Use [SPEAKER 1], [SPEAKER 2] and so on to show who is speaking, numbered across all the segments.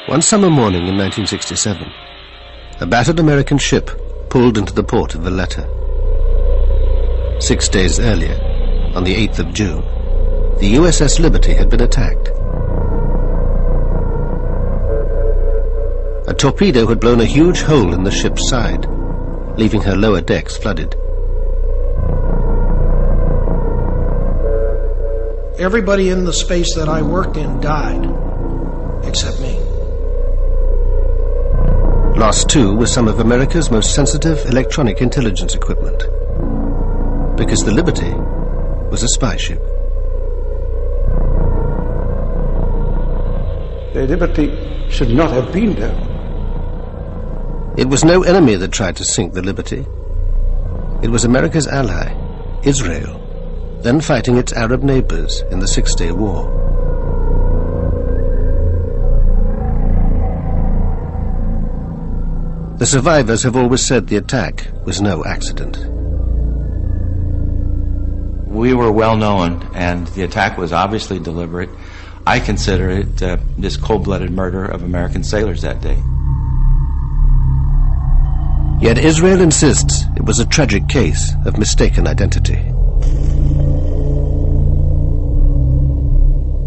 [SPEAKER 1] One summer morning in 1967, a battered American ship pulled into the port of Valletta. 6 days earlier, on the 8th of June, the USS Liberty had been attacked. A torpedo had blown a huge hole in the ship's side, leaving her lower decks flooded.
[SPEAKER 2] Everybody in the space that I worked in died, except me.
[SPEAKER 1] Lost, too, was some of America's most sensitive electronic intelligence equipment, because the Liberty was a spy ship.
[SPEAKER 3] The Liberty should not have been there.
[SPEAKER 1] It was no enemy that tried to sink the Liberty. It was America's ally, Israel, then fighting its Arab neighbors in the Six-Day War. The survivors have always said the attack was no accident.
[SPEAKER 4] We were well known, and the attack was obviously deliberate. I consider it this cold-blooded murder of American sailors that day.
[SPEAKER 1] Yet Israel insists it was a tragic case of mistaken identity.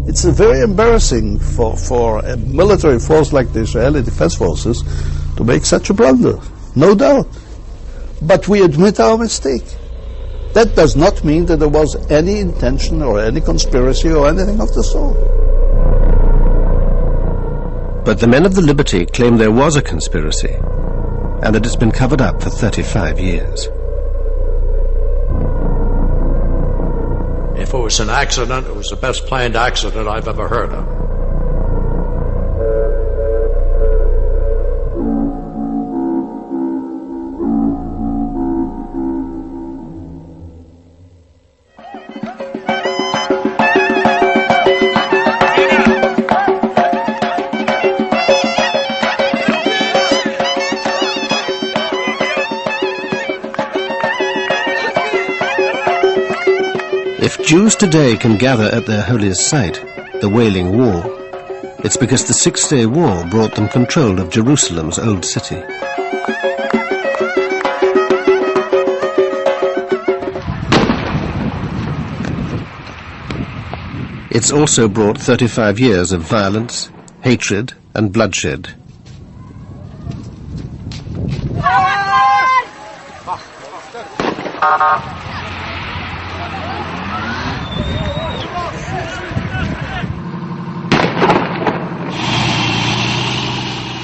[SPEAKER 5] It's very embarrassing for a military force like the Israeli Defense Forces to make such a blunder, no doubt. But we admit our mistake. That does not mean that there was any intention or any conspiracy or anything of the sort.
[SPEAKER 1] But the men of the Liberty claim there was a conspiracy, and that it's been covered up for 35 years.
[SPEAKER 6] If it was an accident, it was the best planned accident I've ever heard of.
[SPEAKER 1] If Jews today can gather at their holiest site, the Wailing Wall, it's because the Six-Day War brought them control of Jerusalem's old city. It's also brought 35 years of violence, hatred, and bloodshed.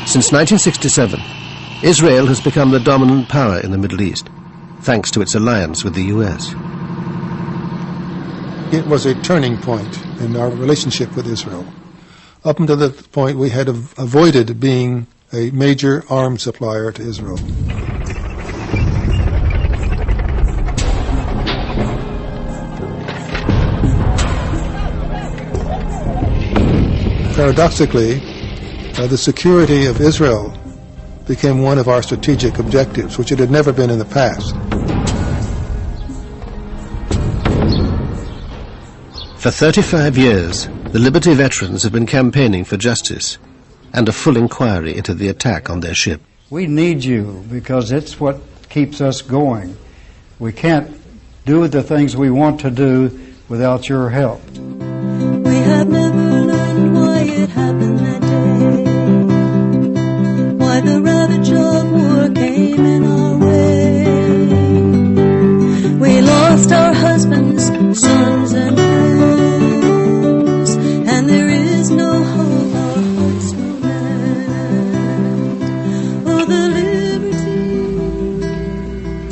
[SPEAKER 1] Since 1967, Israel has become the dominant power in the Middle East, thanks to its alliance with the US.
[SPEAKER 7] It was a turning point in our relationship with Israel. Up until that point, we had avoided being a major arms supplier to Israel. Paradoxically, the security of Israel became one of our strategic objectives, which it had never been in the past.
[SPEAKER 1] For 35 years, the Liberty veterans have been campaigning for justice and a full inquiry into the attack on their ship.
[SPEAKER 8] We need you because it's what keeps us going. We can't do the things we want to do without your help.
[SPEAKER 9] We have never learned why it happened that day, why the ravage of war came in our way. We lost our husbands, sons, and friends, and there is no hope, our hearts will mend. Oh, the liberty.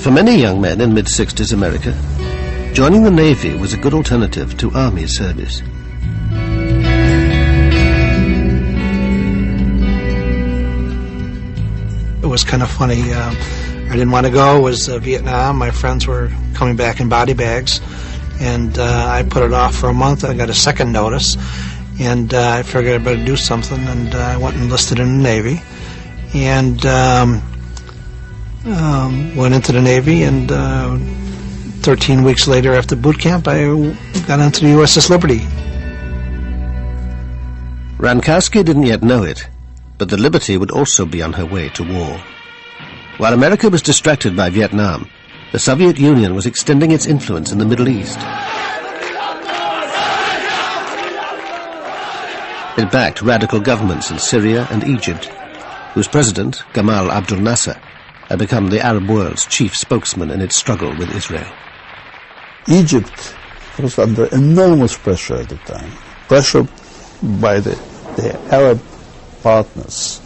[SPEAKER 1] For many young men in mid-60s America, joining the Navy was a good alternative to Army service.
[SPEAKER 2] It was kind of funny. I didn't want to go. It was Vietnam. My friends were coming back in body bags, and I put it off for a month. I got a second notice, and I figured I better do something, and I went and enlisted in the Navy, and went into the Navy, and 13 weeks later after boot camp, I got onto the USS Liberty.
[SPEAKER 1] Rankowski didn't yet know it, but the Liberty would also be on her way to war. While America was distracted by Vietnam, the Soviet Union was extending its influence in the Middle East. It backed radical governments in Syria and Egypt, whose president, Gamal Abdel Nasser, had become the Arab world's chief spokesman in its struggle with Israel.
[SPEAKER 5] Egypt was under enormous pressure at the time, pressure by the Arab partners.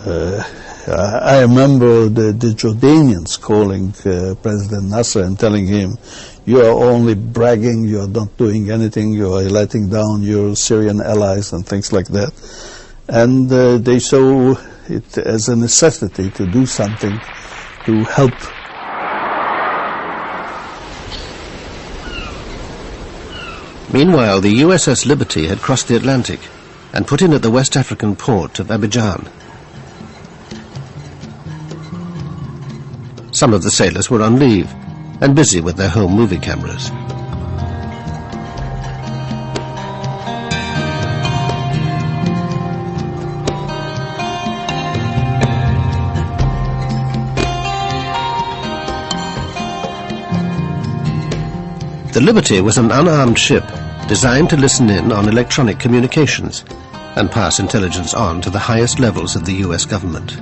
[SPEAKER 5] I remember the Jordanians calling President Nasser and telling him, "You are only bragging, you are not doing anything, you are letting down your Syrian allies," and things like that. And they saw it as a necessity to do something to help.
[SPEAKER 1] Meanwhile, the USS Liberty had crossed the Atlantic and put in at the West African port of Abidjan. Some of the sailors were on leave and busy with their home movie cameras. The Liberty was an unarmed ship designed to listen in on electronic communications and pass intelligence on to the highest levels of the US government.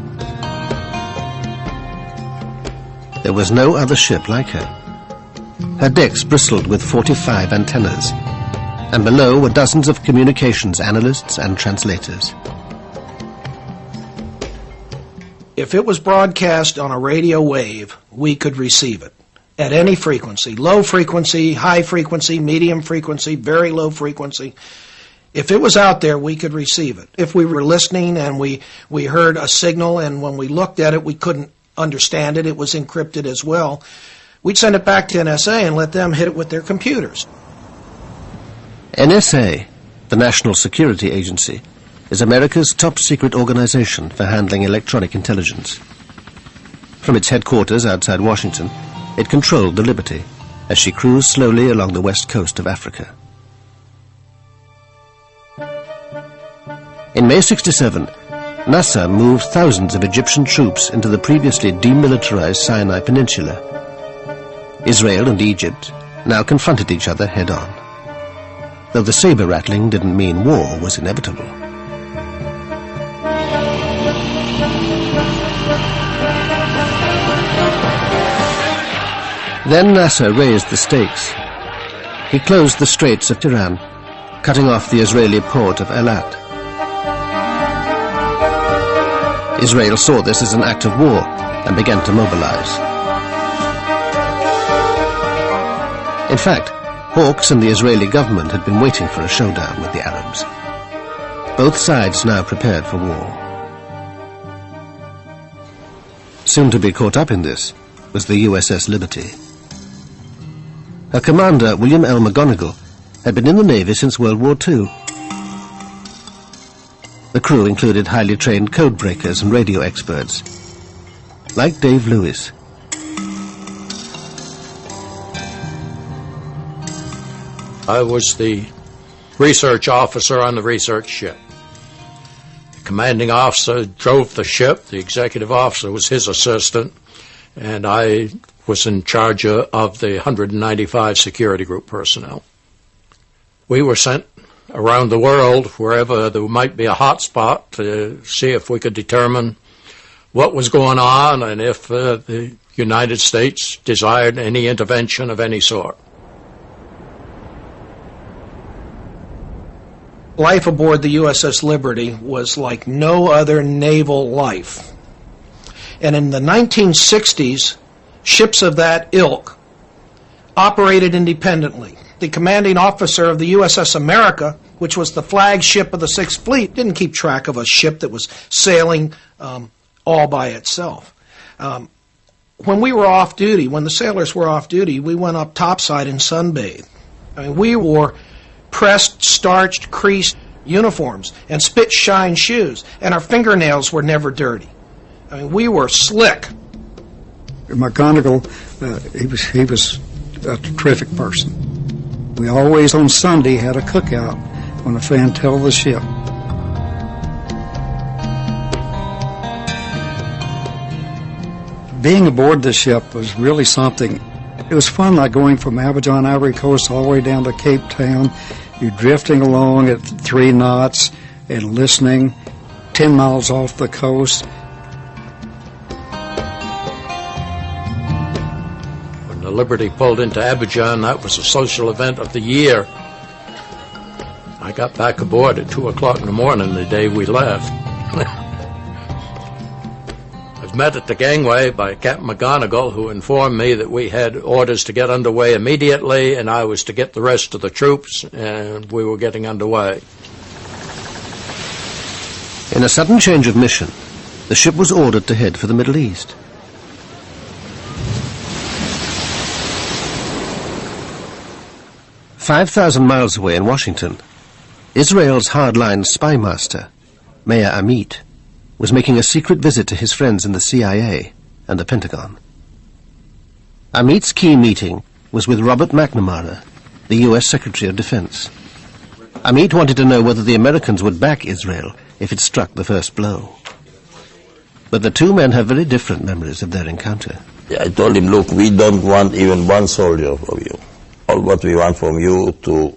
[SPEAKER 1] There was no other ship like her. Her decks bristled with 45 antennas, and below were dozens of communications analysts and translators.
[SPEAKER 2] If it was broadcast on a radio wave, we could receive it at any frequency, low frequency, high frequency, medium frequency, very low frequency. If it was out there, we could receive it. If we were listening and we heard a signal, and when we looked at it, we couldn't understand it, it was encrypted as well, we'd send it back to NSA and let them hit it with their computers.
[SPEAKER 1] NSA, the National Security Agency, is America's top secret organization for handling electronic intelligence. From its headquarters outside Washington, it controlled the Liberty as she cruised slowly along the west coast of Africa. In May '67, Nasser moved thousands of Egyptian troops into the previously demilitarized Sinai Peninsula. Israel and Egypt now confronted each other head-on, though the saber rattling didn't mean war was inevitable. Then Nasser raised the stakes. He closed the Straits of Tiran, cutting off the Israeli port of Eilat. Israel saw this as an act of war and began to mobilize. In fact, Hawks and the Israeli government had been waiting for a showdown with the Arabs. Both sides now prepared for war. Soon to be caught up in this was the USS Liberty. Her commander, William L. McGonigal, had been in the Navy since World War II. The crew included highly trained code breakers and radio experts, like Dave Lewis.
[SPEAKER 6] I was the research officer on the research ship. The commanding officer drove the ship, the executive officer was his assistant, and I was in charge of the 195 security group personnel. We were sent around the world, wherever there might be a hot spot, to see if we could determine what was going on and if the United States desired any intervention of any sort.
[SPEAKER 2] Life aboard the USS Liberty was like no other naval life. And in the 1960s, ships of that ilk operated independently. The commanding officer of the USS America, which was the flagship of the Sixth Fleet, didn't keep track of a ship that was sailing all by itself. When we were off duty, when the sailors were off duty, we went up topside and sunbathed. I mean, we wore pressed, starched, creased uniforms and spit-shine shoes, and our fingernails were never dirty. I mean, we were slick.
[SPEAKER 8] McGonigal, he was a terrific person. We always on Sunday had a cookout on the Fantail of the ship. Being aboard the ship was really something. It was fun, like going from Abidjan, Ivory Coast, all the way down to Cape Town. You're drifting along at 3 knots and listening 10 miles off the coast.
[SPEAKER 6] When the Liberty pulled into Abidjan, that was a social event of the year. I got back aboard at 2 o'clock in the morning the day we left. I was met at the gangway by Captain McGonigal, who informed me that we had orders to get underway immediately, and I was to get the rest of the troops, and we were getting underway.
[SPEAKER 1] In a sudden change of mission, the ship was ordered to head for the Middle East. "5,000 miles away in Washington, Israel's hardline spy master, Meir Amit, was making a secret visit to his friends in the CIA and the Pentagon. Amit's key meeting was with Robert McNamara, the U.S. Secretary of Defense. Amit wanted to know whether the Americans would back Israel if it struck the first blow. But the two men have very different memories of their encounter.
[SPEAKER 10] I told him, look, we don't want even one soldier from you. All what we want from you to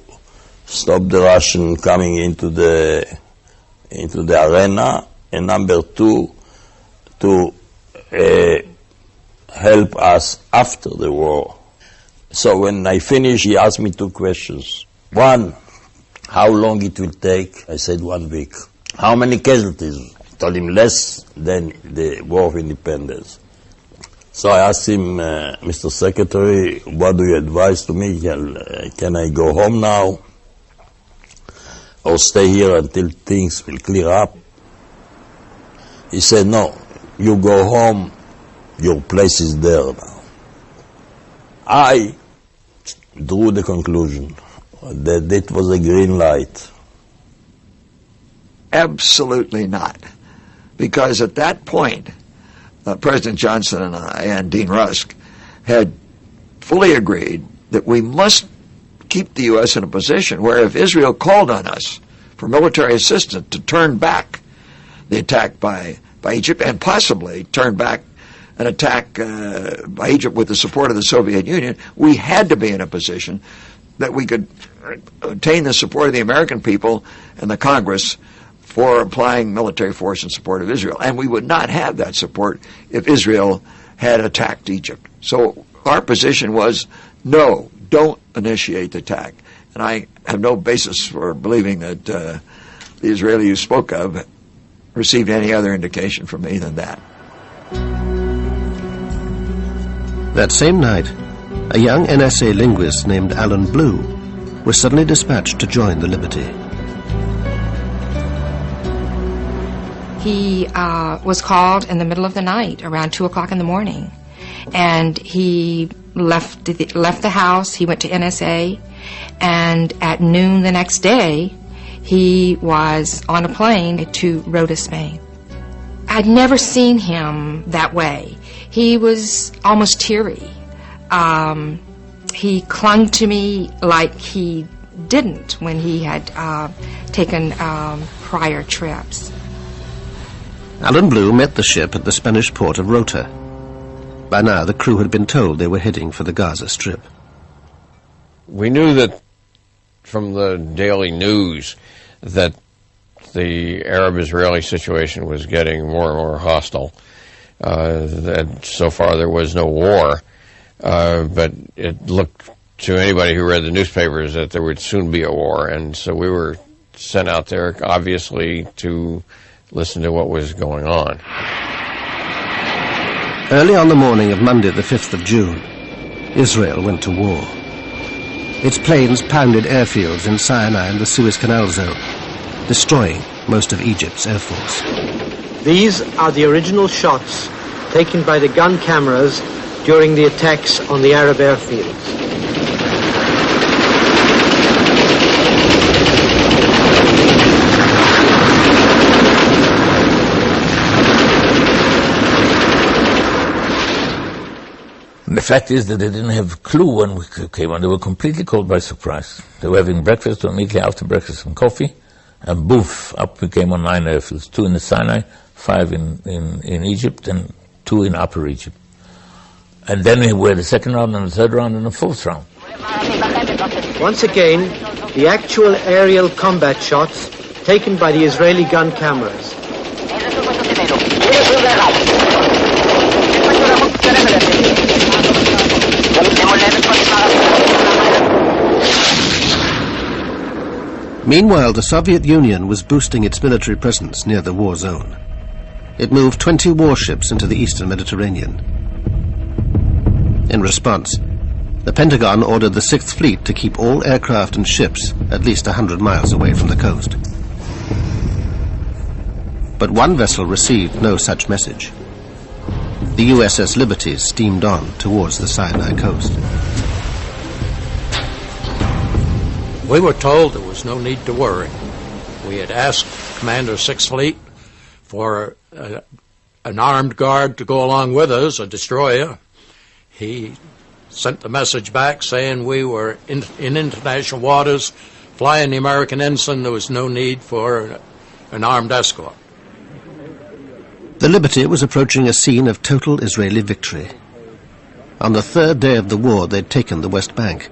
[SPEAKER 10] stop the Russian coming into the arena, and number 2, to help us after the war. So when I finished, he asked me 2 questions. 1, how long it will take? I said 1 week. How many casualties? I told him less than the War of Independence. So I asked him, Mr. Secretary, what do you advise to me? Can I go home now? Or stay here until things will clear up? He said, no, you go home, your place is there now. I drew the conclusion that it was a green light.
[SPEAKER 11] Absolutely not. Because at that point, President Johnson and I and Dean Rusk had fully agreed that we must keep the U.S. in a position where if Israel called on us for military assistance to turn back the attack by Egypt and possibly turn back an attack by Egypt with the support of the Soviet Union, we had to be in a position that we could obtain the support of the American people and the Congress for applying military force in support of Israel. And we would not have that support if Israel had attacked Egypt. So our position was, no, don't initiate the attack. And I have no basis for believing that the Israeli you spoke of received any other indication from me than that.
[SPEAKER 1] That same night, a young NSA linguist named Alan Blue was suddenly dispatched to join the Liberty.
[SPEAKER 12] He was called in the middle of the night, around 2 o'clock in the morning, and he left the house. He went to NSA, and at noon the next day, he was on a plane to Rota, Spain. I'd never seen him that way. He was almost teary. He clung to me like he didn't when he had taken prior trips.
[SPEAKER 1] Alan Blue met the ship at the Spanish port of Rota. By now, the crew had been told they were heading for the Gaza Strip.
[SPEAKER 13] We knew that from the daily news that the Arab-Israeli situation was getting more and more hostile. That so far there was no war, but it looked to anybody who read the newspapers that there would soon be a war, and so we were sent out there, obviously, to listen to what was going on.
[SPEAKER 1] Early on the morning of Monday, the 5th of June, Israel went to war. Its planes pounded airfields in Sinai and the Suez Canal zone, destroying most of Egypt's air force.
[SPEAKER 14] These are the original shots taken by the gun cameras during the attacks on the Arab airfields.
[SPEAKER 15] The fact is that they didn't have a clue when we came on. They were completely caught by surprise. They were having breakfast, or immediately after breakfast, some coffee, and boof, up we came on 9 airfields, 2 in the Sinai, 5 in Egypt, and 2 in Upper Egypt. And then we had the second round and the third round and the fourth round.
[SPEAKER 14] Once again, the actual aerial combat shots taken by the Israeli gun cameras.
[SPEAKER 1] Meanwhile, the Soviet Union was boosting its military presence near the war zone. It moved 20 warships into the eastern Mediterranean. In response, the Pentagon ordered the 6th Fleet to keep all aircraft and ships at least 100 miles away from the coast. But one vessel received no such message. The USS Liberty steamed on towards the Sinai coast.
[SPEAKER 6] We were told there was no need to worry. We had asked Commander 6th Fleet for an armed guard to go along with us, a destroyer. He sent the message back saying we were in international waters, flying the American ensign. There was no need for an armed escort.
[SPEAKER 1] The Liberty was approaching a scene of total Israeli victory. On the 3rd day of the war, they'd taken the West Bank.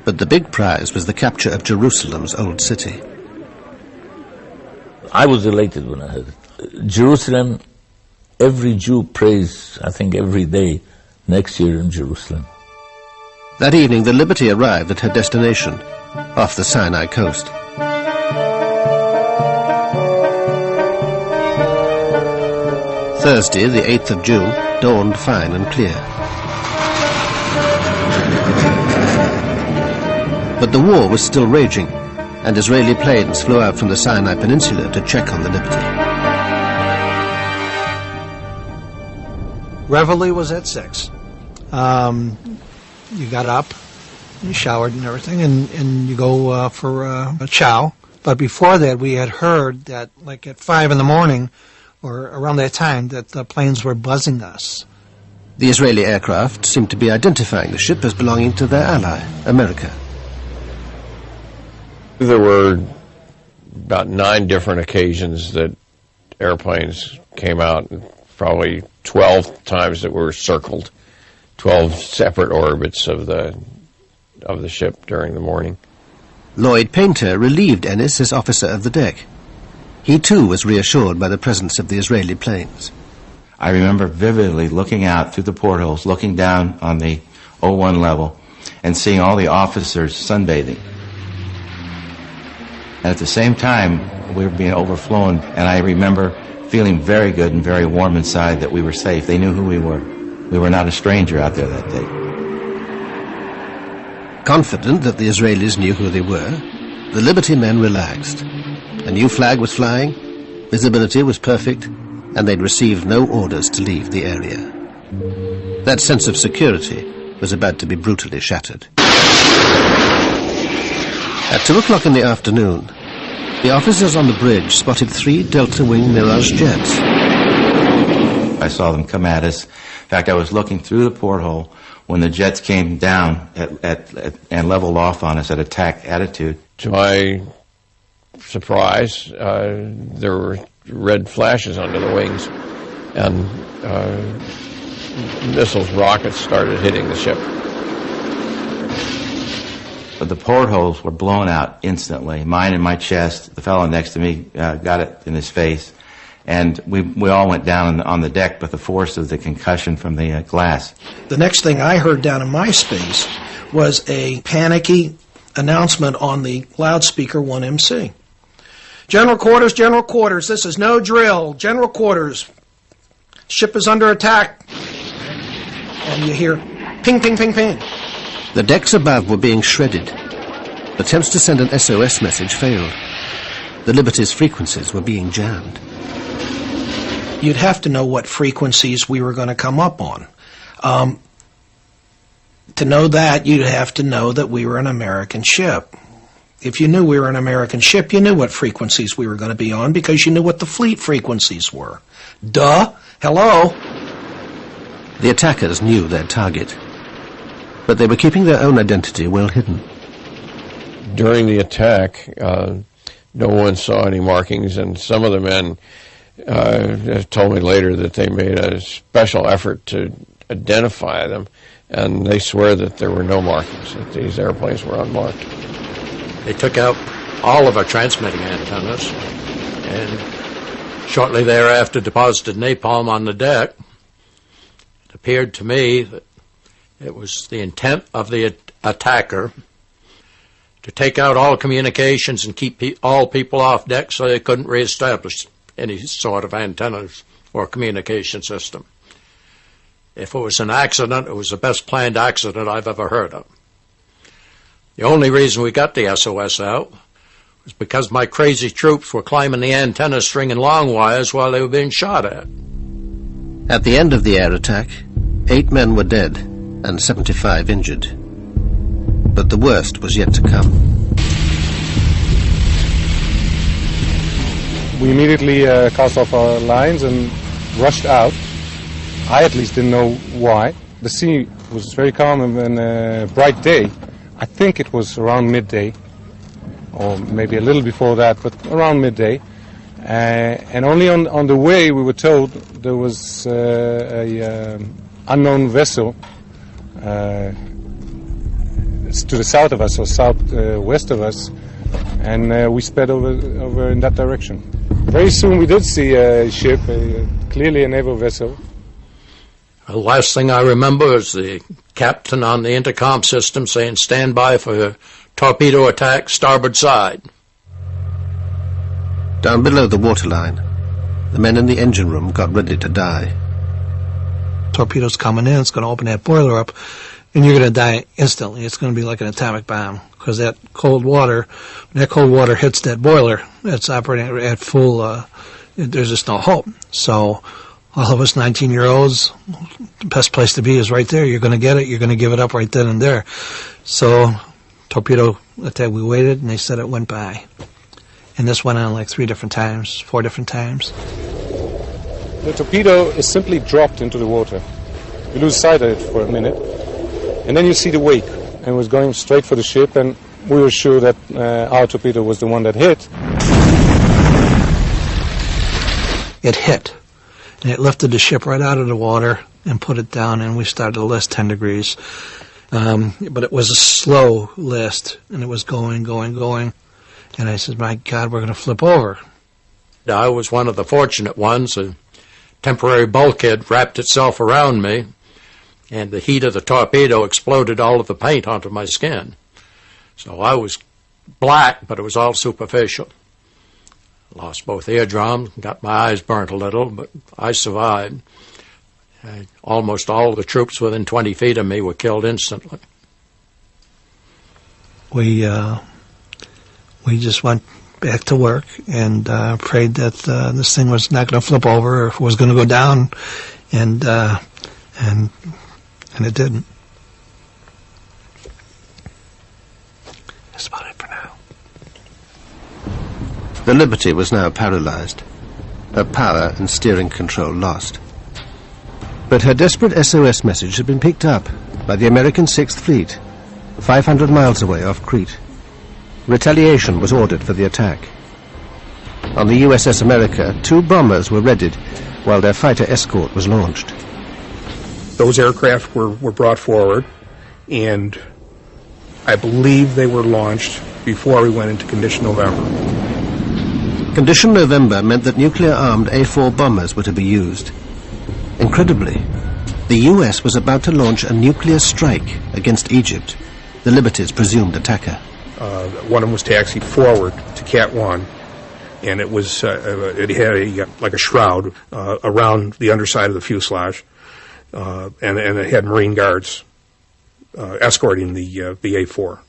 [SPEAKER 1] But the big prize was the capture of Jerusalem's old city.
[SPEAKER 15] I was elated when I heard it. Jerusalem, every Jew prays, I think, every day, next year in Jerusalem.
[SPEAKER 1] That evening, the Liberty arrived at her destination, off the Sinai coast. Thursday, the 8th of June, dawned fine and clear. But the war was still raging, and Israeli planes flew out from the Sinai Peninsula to check on the Liberty.
[SPEAKER 2] Reveille was at 6. You got up, you showered and everything, and you go for a chow. But before that, we had heard that, like at 5 in the morning, or around that time, that the planes were buzzing us.
[SPEAKER 1] The Israeli aircraft seemed to be identifying the ship as belonging to their ally, America.
[SPEAKER 13] There were about 9 different occasions that airplanes came out, probably 12 times that were circled, 12 separate orbits of the ship during the morning.
[SPEAKER 1] Lloyd Painter relieved Ennis as officer of the deck. He too was reassured by the presence of the Israeli planes.
[SPEAKER 4] I remember vividly looking out through the portholes, looking down on the 01 level, and seeing all the officers sunbathing. And at the same time, we were being overflown, and I remember feeling very good and very warm inside that we were safe. They knew who we were. We were not a stranger out there that day.
[SPEAKER 1] Confident that the Israelis knew who they were, the Liberty men relaxed. A new flag was flying, visibility was perfect, and they'd received no orders to leave the area. That sense of security was about to be brutally shattered. At 2 o'clock in the afternoon, the officers on the bridge spotted 3 Delta Wing Mirage jets.
[SPEAKER 4] I saw them come at us. In fact, I was looking through the porthole when the jets came down and leveled off on us at attack attitude.
[SPEAKER 13] To my surprise, there were red flashes under the wings, and missiles, rockets started hitting the ship.
[SPEAKER 4] But the portholes were blown out instantly. Mine in my chest. The fellow next to me got it in his face. And we all went down on the deck with the force of the concussion from the glass.
[SPEAKER 2] The next thing I heard down in my space was a panicky announcement on the loudspeaker 1MC. General quarters, this is no drill. General quarters, ship is under attack. And you hear ping, ping, ping, ping.
[SPEAKER 1] The decks above were being shredded. Attempts to send an SOS message failed. The Liberty's frequencies were being jammed.
[SPEAKER 2] You'd have to know what frequencies we were going to come up on. To know that, you'd have to know that we were an American ship. If you knew we were an American ship, you knew what frequencies we were going to be on because you knew what the fleet frequencies were. Duh! Hello!
[SPEAKER 1] The attackers knew their target, but they were keeping their own identity well hidden.
[SPEAKER 13] During the attack, no one saw any markings, and some of the men told me later that they made a special effort to identify them, and they swear that there were no markings, that these airplanes were unmarked.
[SPEAKER 6] They took out all of our transmitting antennas, and shortly thereafter deposited napalm on the deck. It appeared to me that it was the intent of the attacker to take out all communications and keep all people off deck so they couldn't reestablish any sort of antennas or communication system. If it was an accident, it was the best planned accident I've ever heard of. The only reason we got the SOS out was because my crazy troops were climbing the antenna stringing long wires while they were being shot at.
[SPEAKER 1] At the end of the air attack, 8 men were dead and 75 injured. But the worst was yet to come.
[SPEAKER 16] We immediately cast off our lines and rushed out. I at least didn't know why. The sea was very calm and a bright day. I think it was around midday, or maybe a little before that, but around midday. And only on the way we were told there was a unknown vessel to the south of us, or southwest of us, and we sped over in that direction. Very soon we did see a ship, clearly a naval vessel.
[SPEAKER 6] The last thing I remember is the captain on the intercom system saying, "Stand by for torpedo attack, starboard side."
[SPEAKER 1] Down below the waterline, the men in the engine room got ready to die.
[SPEAKER 2] Torpedo's coming in, it's going to open that boiler up, and you're going to die instantly. It's going to be like an atomic bomb, because that cold water, when that cold water hits that boiler, it's operating at full, there's just no hope. So all of us 19-year-olds, the best place to be is right there. You're going to get it. You're going to give it up right then and there. So torpedo attack, we waited, and they said it went by. And this went on like 4 different times.
[SPEAKER 16] The torpedo is simply dropped into the water. You lose sight of it for a minute, and then you see the wake, and it was going straight for the ship, and we were sure that our torpedo was the one that hit.
[SPEAKER 2] It hit, and it lifted the ship right out of the water and put it down, and we started to list 10 degrees. But it was a slow list, and it was going. And I said, my God, we're going to flip over.
[SPEAKER 6] I was one of the fortunate ones. A temporary bulkhead wrapped itself around me, and the heat of the torpedo exploded all of the paint onto my skin. So I was black, but it was all superficial. Lost both eardrums, got my eyes burnt a little, but I survived. Almost all the troops within 20 feet of me were killed instantly.
[SPEAKER 2] We just went back to work and prayed that this thing was not going to flip over or was going to go down, and it didn't. That's about it for now.
[SPEAKER 1] The Liberty was now paralyzed, her power and steering control lost. But her desperate SOS message had been picked up by the American 6th Fleet, 500 miles away off Crete. Retaliation was ordered for the attack. On the USS America, 2 bombers were readied while their fighter escort was launched.
[SPEAKER 17] Those aircraft were brought forward, and I believe they were launched before we went into Condition November.
[SPEAKER 1] Condition November meant that nuclear-armed A-4 bombers were to be used. Incredibly, the US was about to launch a nuclear strike against Egypt, the Liberty's presumed attacker.
[SPEAKER 17] One of them was taxied forward to Cat 1, and it was it had like a shroud around the underside of the fuselage, and it had Marine guards escorting the A4.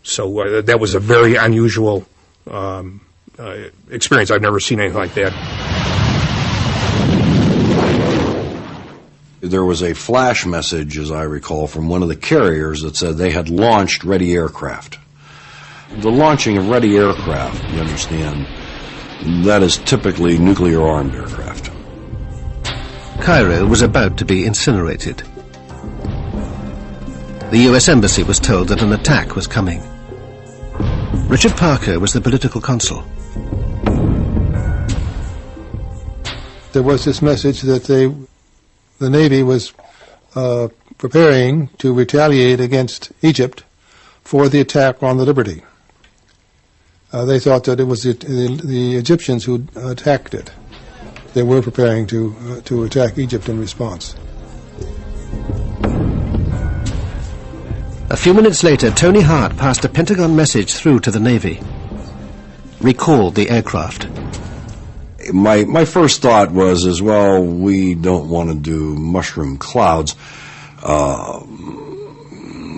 [SPEAKER 17] So that was a very unusual experience. I've never seen anything like that.
[SPEAKER 18] There was a flash message, as I recall, from one of the carriers that said they had launched ready aircraft. The launching of ready aircraft, you understand, that is typically nuclear-armed aircraft.
[SPEAKER 1] Cairo was about to be incinerated. The US Embassy was told that an attack was coming. Richard Parker was the political consul.
[SPEAKER 7] There was this message that the Navy was preparing to retaliate against Egypt for the attack on the Liberty. They thought that it was the Egyptians who attacked it. They were preparing to attack Egypt in response.
[SPEAKER 1] A few minutes later, Tony Hart passed a Pentagon message through to the Navy. Recall the aircraft.
[SPEAKER 18] My first thought was, well, we don't want to do mushroom clouds. The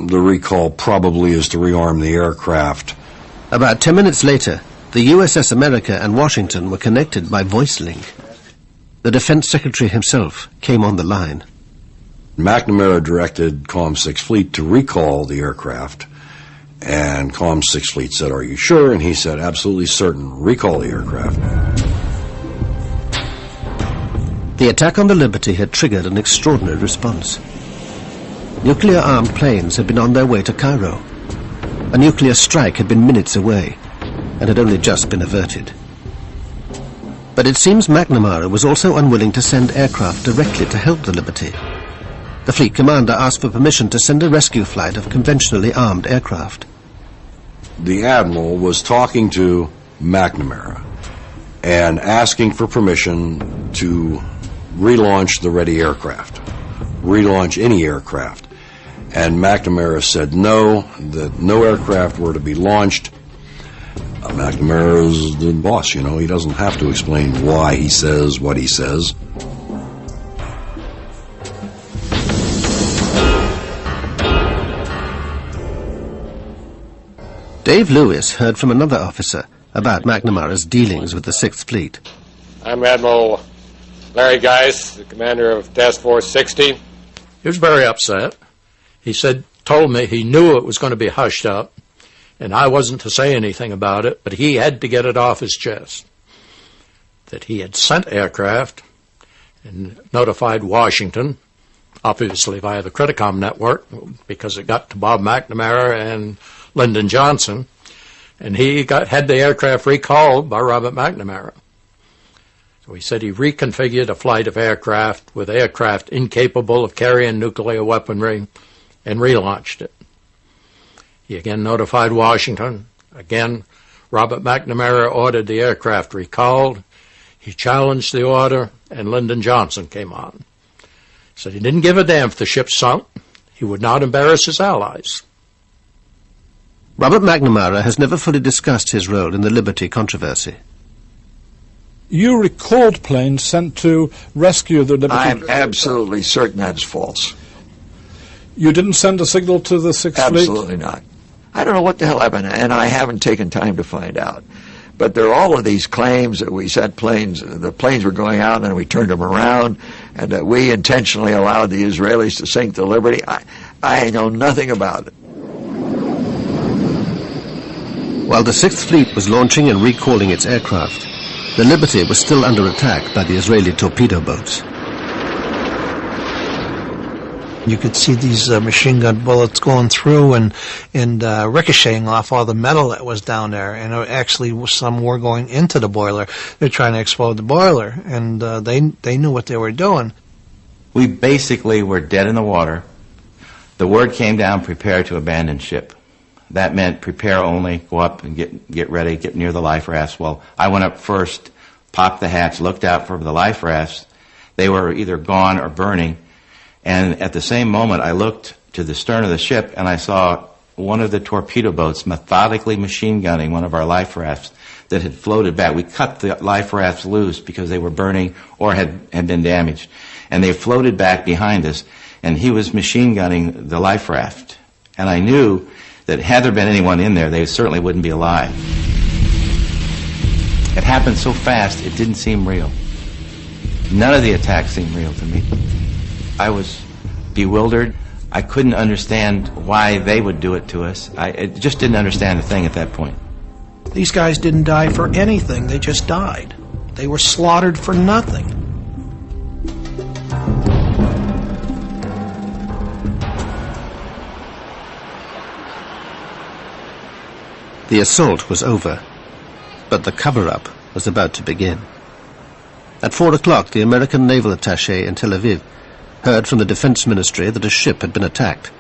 [SPEAKER 18] recall probably is to rearm the aircraft.
[SPEAKER 1] About 10 minutes later, the USS America and Washington were connected by voice link. The Defense Secretary himself came on the line.
[SPEAKER 18] McNamara directed COM-6 Fleet to recall the aircraft, and COM-6 Fleet said, "Are you sure?" And he said, "Absolutely certain. Recall the aircraft."
[SPEAKER 1] The attack on the Liberty had triggered an extraordinary response. Nuclear-armed planes had been on their way to Cairo. A nuclear strike had been minutes away and had only just been averted. But it seems McNamara was also unwilling to send aircraft directly to help the Liberty. The fleet commander asked for permission to send a rescue flight of conventionally armed aircraft.
[SPEAKER 18] The admiral was talking to McNamara and asking for permission to relaunch the ready aircraft, relaunch any aircraft. And McNamara said no, that no aircraft were to be launched. McNamara is the boss, he doesn't have to explain why he says what he says.
[SPEAKER 1] Dave Lewis heard from another officer about McNamara's dealings with the 6th Fleet.
[SPEAKER 19] I'm Admiral Larry Geis, the commander of Task Force 60.
[SPEAKER 6] He was very upset. He told me he knew it was going to be hushed up, and I wasn't to say anything about it, but he had to get it off his chest. That he had sent aircraft and notified Washington, obviously via the Criticom network, because it got to Bob McNamara and Lyndon Johnson, and he had the aircraft recalled by Robert McNamara. So he said he reconfigured a flight of aircraft with aircraft incapable of carrying nuclear weaponry and relaunched it. He again notified Washington. Again, Robert McNamara ordered the aircraft recalled. He challenged the order, and Lyndon Johnson came on. Said he didn't give a damn if the ship sunk. He would not embarrass his allies.
[SPEAKER 1] Robert McNamara has never fully discussed his role in the Liberty controversy.
[SPEAKER 20] You recalled planes sent to rescue the Liberty.
[SPEAKER 11] I'm absolutely certain that's false.
[SPEAKER 20] You didn't send a signal to the 6th Fleet?
[SPEAKER 11] Absolutely not. I don't know what the hell happened, and I haven't taken time to find out. But there are all of these claims that we sent planes, the planes were going out and we turned them around, and that we intentionally allowed the Israelis to sink the Liberty. I know nothing about it.
[SPEAKER 1] While the 6th Fleet was launching and recalling its aircraft, the Liberty was still under attack by the Israeli torpedo boats.
[SPEAKER 2] You could see these machine gun bullets going through and ricocheting off all the metal that was down there. And actually, some were going into the boiler. They're trying to explode the boiler, and they knew what they were doing.
[SPEAKER 4] We basically were dead in the water. The word came down, prepare to abandon ship. That meant prepare only, go up and get ready, get near the life rafts. Well, I went up first, popped the hatch, looked out for the life rafts. They were either gone or burning. And at the same moment, I looked to the stern of the ship, and I saw one of the torpedo boats methodically machine gunning one of our life rafts that had floated back. We cut the life rafts loose because they were burning or had been damaged. And they floated back behind us, and he was machine gunning the life raft. And I knew that had there been anyone in there, they certainly wouldn't be alive. It happened so fast, it didn't seem real. None of the attacks seemed real to me. I was bewildered. I couldn't understand why they would do it to us. I just didn't understand a thing at that point.
[SPEAKER 21] These guys didn't die for anything. They just died. They were slaughtered for nothing.
[SPEAKER 1] The assault was over, but the cover-up was about to begin. At 4 o'clock, the American naval attaché in Tel Aviv heard from the Defense Ministry that a ship had been attacked.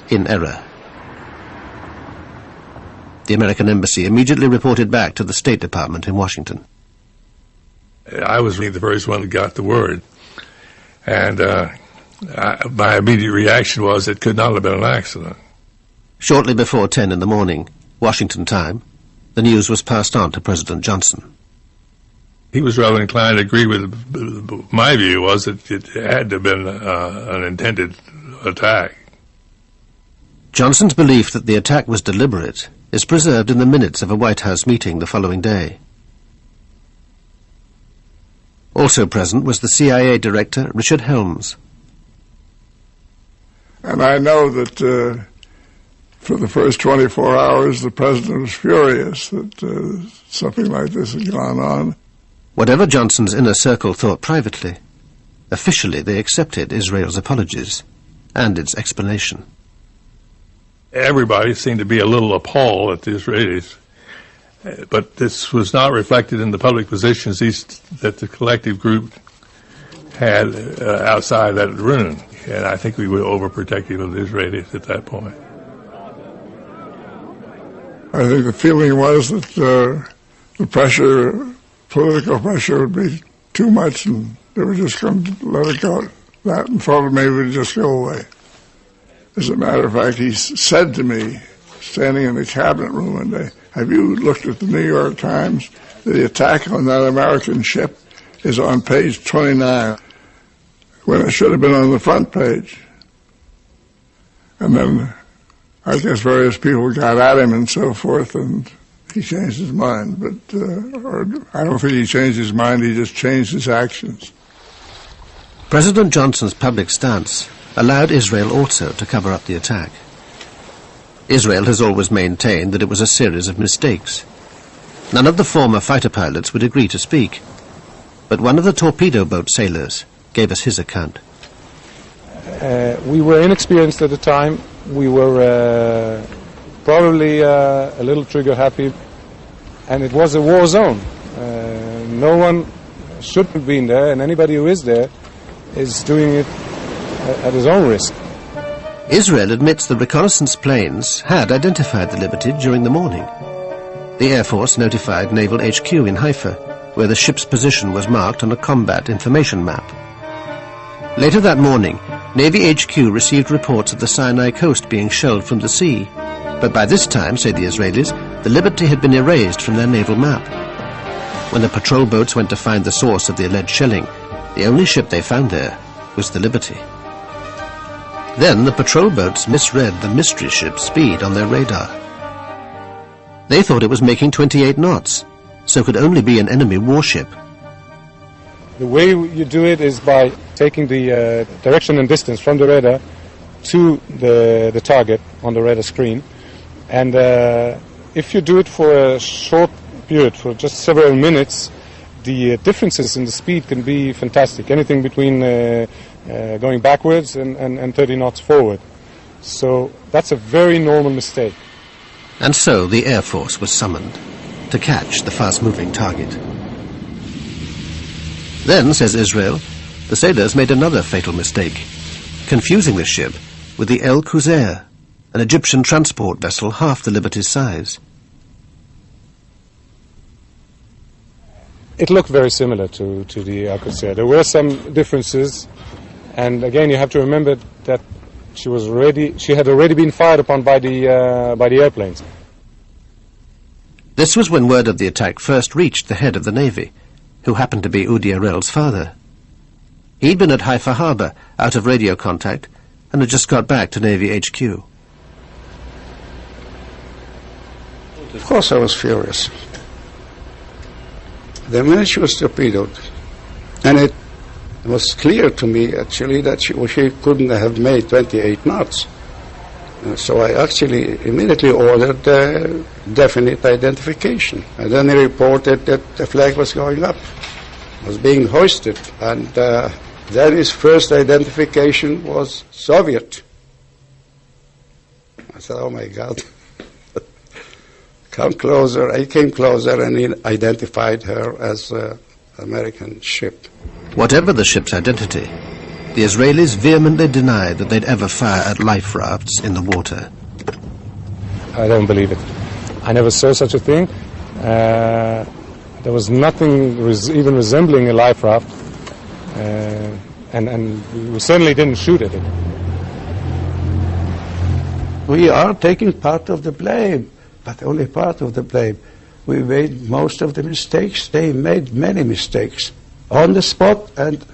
[SPEAKER 1] In error. The American embassy immediately reported back to the State Department in Washington.
[SPEAKER 3] I was the first one that got the word. And my immediate reaction was it could not have been an accident.
[SPEAKER 1] Shortly before 10 in the morning, Washington time, the news was passed on to President Johnson.
[SPEAKER 3] He was rather inclined to agree with my view was that it had to have been an intended attack.
[SPEAKER 1] Johnson's belief that the attack was deliberate is preserved in the minutes of a White House meeting the following day. Also present was the CIA Director, Richard Helms.
[SPEAKER 22] And I know that for the first 24 hours the President was furious that something like this had gone on.
[SPEAKER 1] Whatever Johnson's inner circle thought privately, officially they accepted Israel's apologies and its explanation.
[SPEAKER 3] Everybody seemed to be a little appalled at the Israelis, but this was not reflected in the public positions that the collective group had outside that room, and I think we were overprotective of the Israelis at that point.
[SPEAKER 22] I think the feeling was that the pressure, political pressure, would be too much, and they were just going to let it go. That and thought maybe it would just go away. As a matter of fact, he said to me, standing in the cabinet room one day, "Have you looked at the New York Times? The attack on that American ship is on page 29, when it should have been on the front page." And then I guess various people got at him and so forth, and he changed his mind. But I don't think he changed his mind, he just changed his actions.
[SPEAKER 1] President Johnson's public stance allowed Israel also to cover up the attack. Israel has always maintained that it was a series of mistakes. None of the former fighter pilots would agree to speak, but one of the torpedo boat sailors gave us his account.
[SPEAKER 16] We were inexperienced at the time. We were probably a little trigger happy, and it was a war zone. No one should have been there, and anybody who is there is doing it at his own risk.
[SPEAKER 1] Israel admits the reconnaissance planes had identified the Liberty during the morning. The Air Force notified Naval HQ in Haifa, where the ship's position was marked on a combat information map. Later that morning, Navy HQ received reports of the Sinai coast being shelled from the sea, but by this time, say the Israelis, the Liberty had been erased from their naval map. When the patrol boats went to find the source of the alleged shelling, the only ship they found there was the Liberty. Then the patrol boats misread the mystery ship's speed on their radar. They thought it was making 28 knots, so could only be an enemy warship.
[SPEAKER 16] The way you do it is by taking the direction and distance from the radar to the target on the radar screen. And if you do it for a short period, for just several minutes, the differences in the speed can be fantastic. Anything between going backwards and 30 knots forward. So that's a very normal mistake.
[SPEAKER 1] And so the Air Force was summoned to catch the fast-moving target. Then, says Israel, the sailors made another fatal mistake, confusing the ship with the El Qusair, an Egyptian transport vessel half the Liberty's size.
[SPEAKER 16] It looked very similar to the El Qusair. There were some differences, and again, you have to remember that she had already been fired upon by the airplanes.
[SPEAKER 1] This was when word of the attack first reached the head of the Navy, who happened to be Udi Arel's father. He'd been at Haifa Harbor, out of radio contact, and had just got back to Navy HQ.
[SPEAKER 5] Of course I was furious. The minute she was torpedoed, and it was clear to me actually that she couldn't have made 28 knots. So I actually immediately ordered definite identification. And then he reported that the flag was going up, was being hoisted. And then his first identification was Soviet. I said, oh my God. Come closer. I came closer and he identified her as an American ship.
[SPEAKER 1] Whatever the ship's identity, the Israelis vehemently denied that they'd ever fire at life rafts in the water.
[SPEAKER 16] I don't believe it. I never saw such a thing. There was nothing even resembling a life raft, and we certainly didn't shoot at it.
[SPEAKER 5] We are taking part of the blame, but only part of the blame. We made most of the mistakes. They made many mistakes on the spot, and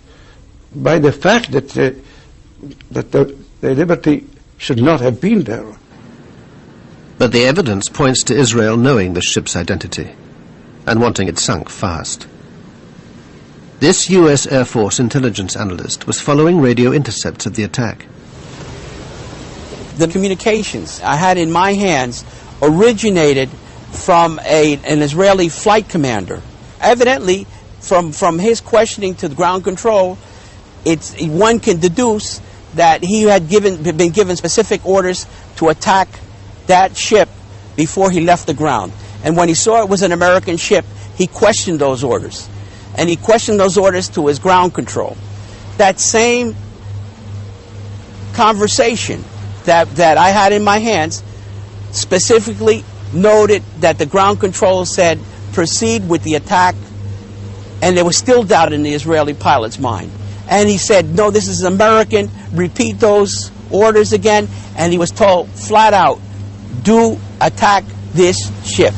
[SPEAKER 5] by the fact that the Liberty should not have been there.
[SPEAKER 1] But the evidence points to Israel knowing the ship's identity and wanting it sunk fast. This U.S. Air Force intelligence analyst was following radio intercepts of the attack.
[SPEAKER 8] The communications I had in my hands originated from an Israeli flight commander. Evidently, from his questioning to the ground control, one can deduce that he had been given specific orders to attack that ship before he left the ground. And when he saw it was an American ship, he questioned those orders. And he questioned those orders to his ground control. That same conversation that I had in my hands specifically noted that the ground control said, proceed with the attack, and there was still doubt in the Israeli pilot's mind. And he said, no, this is American, repeat those orders again, and he was told flat out, do attack this ship.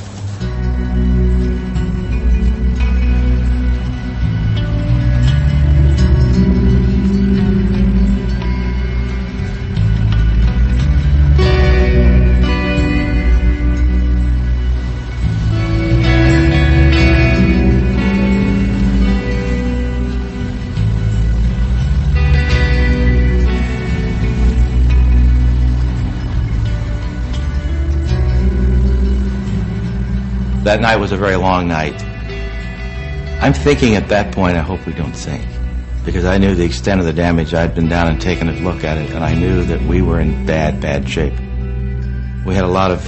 [SPEAKER 4] That night was a very long night. I'm thinking at that point, I hope we don't sink, because I knew the extent of the damage. I'd been down and taken a look at it, and I knew that we were in bad, bad shape. We had a lot of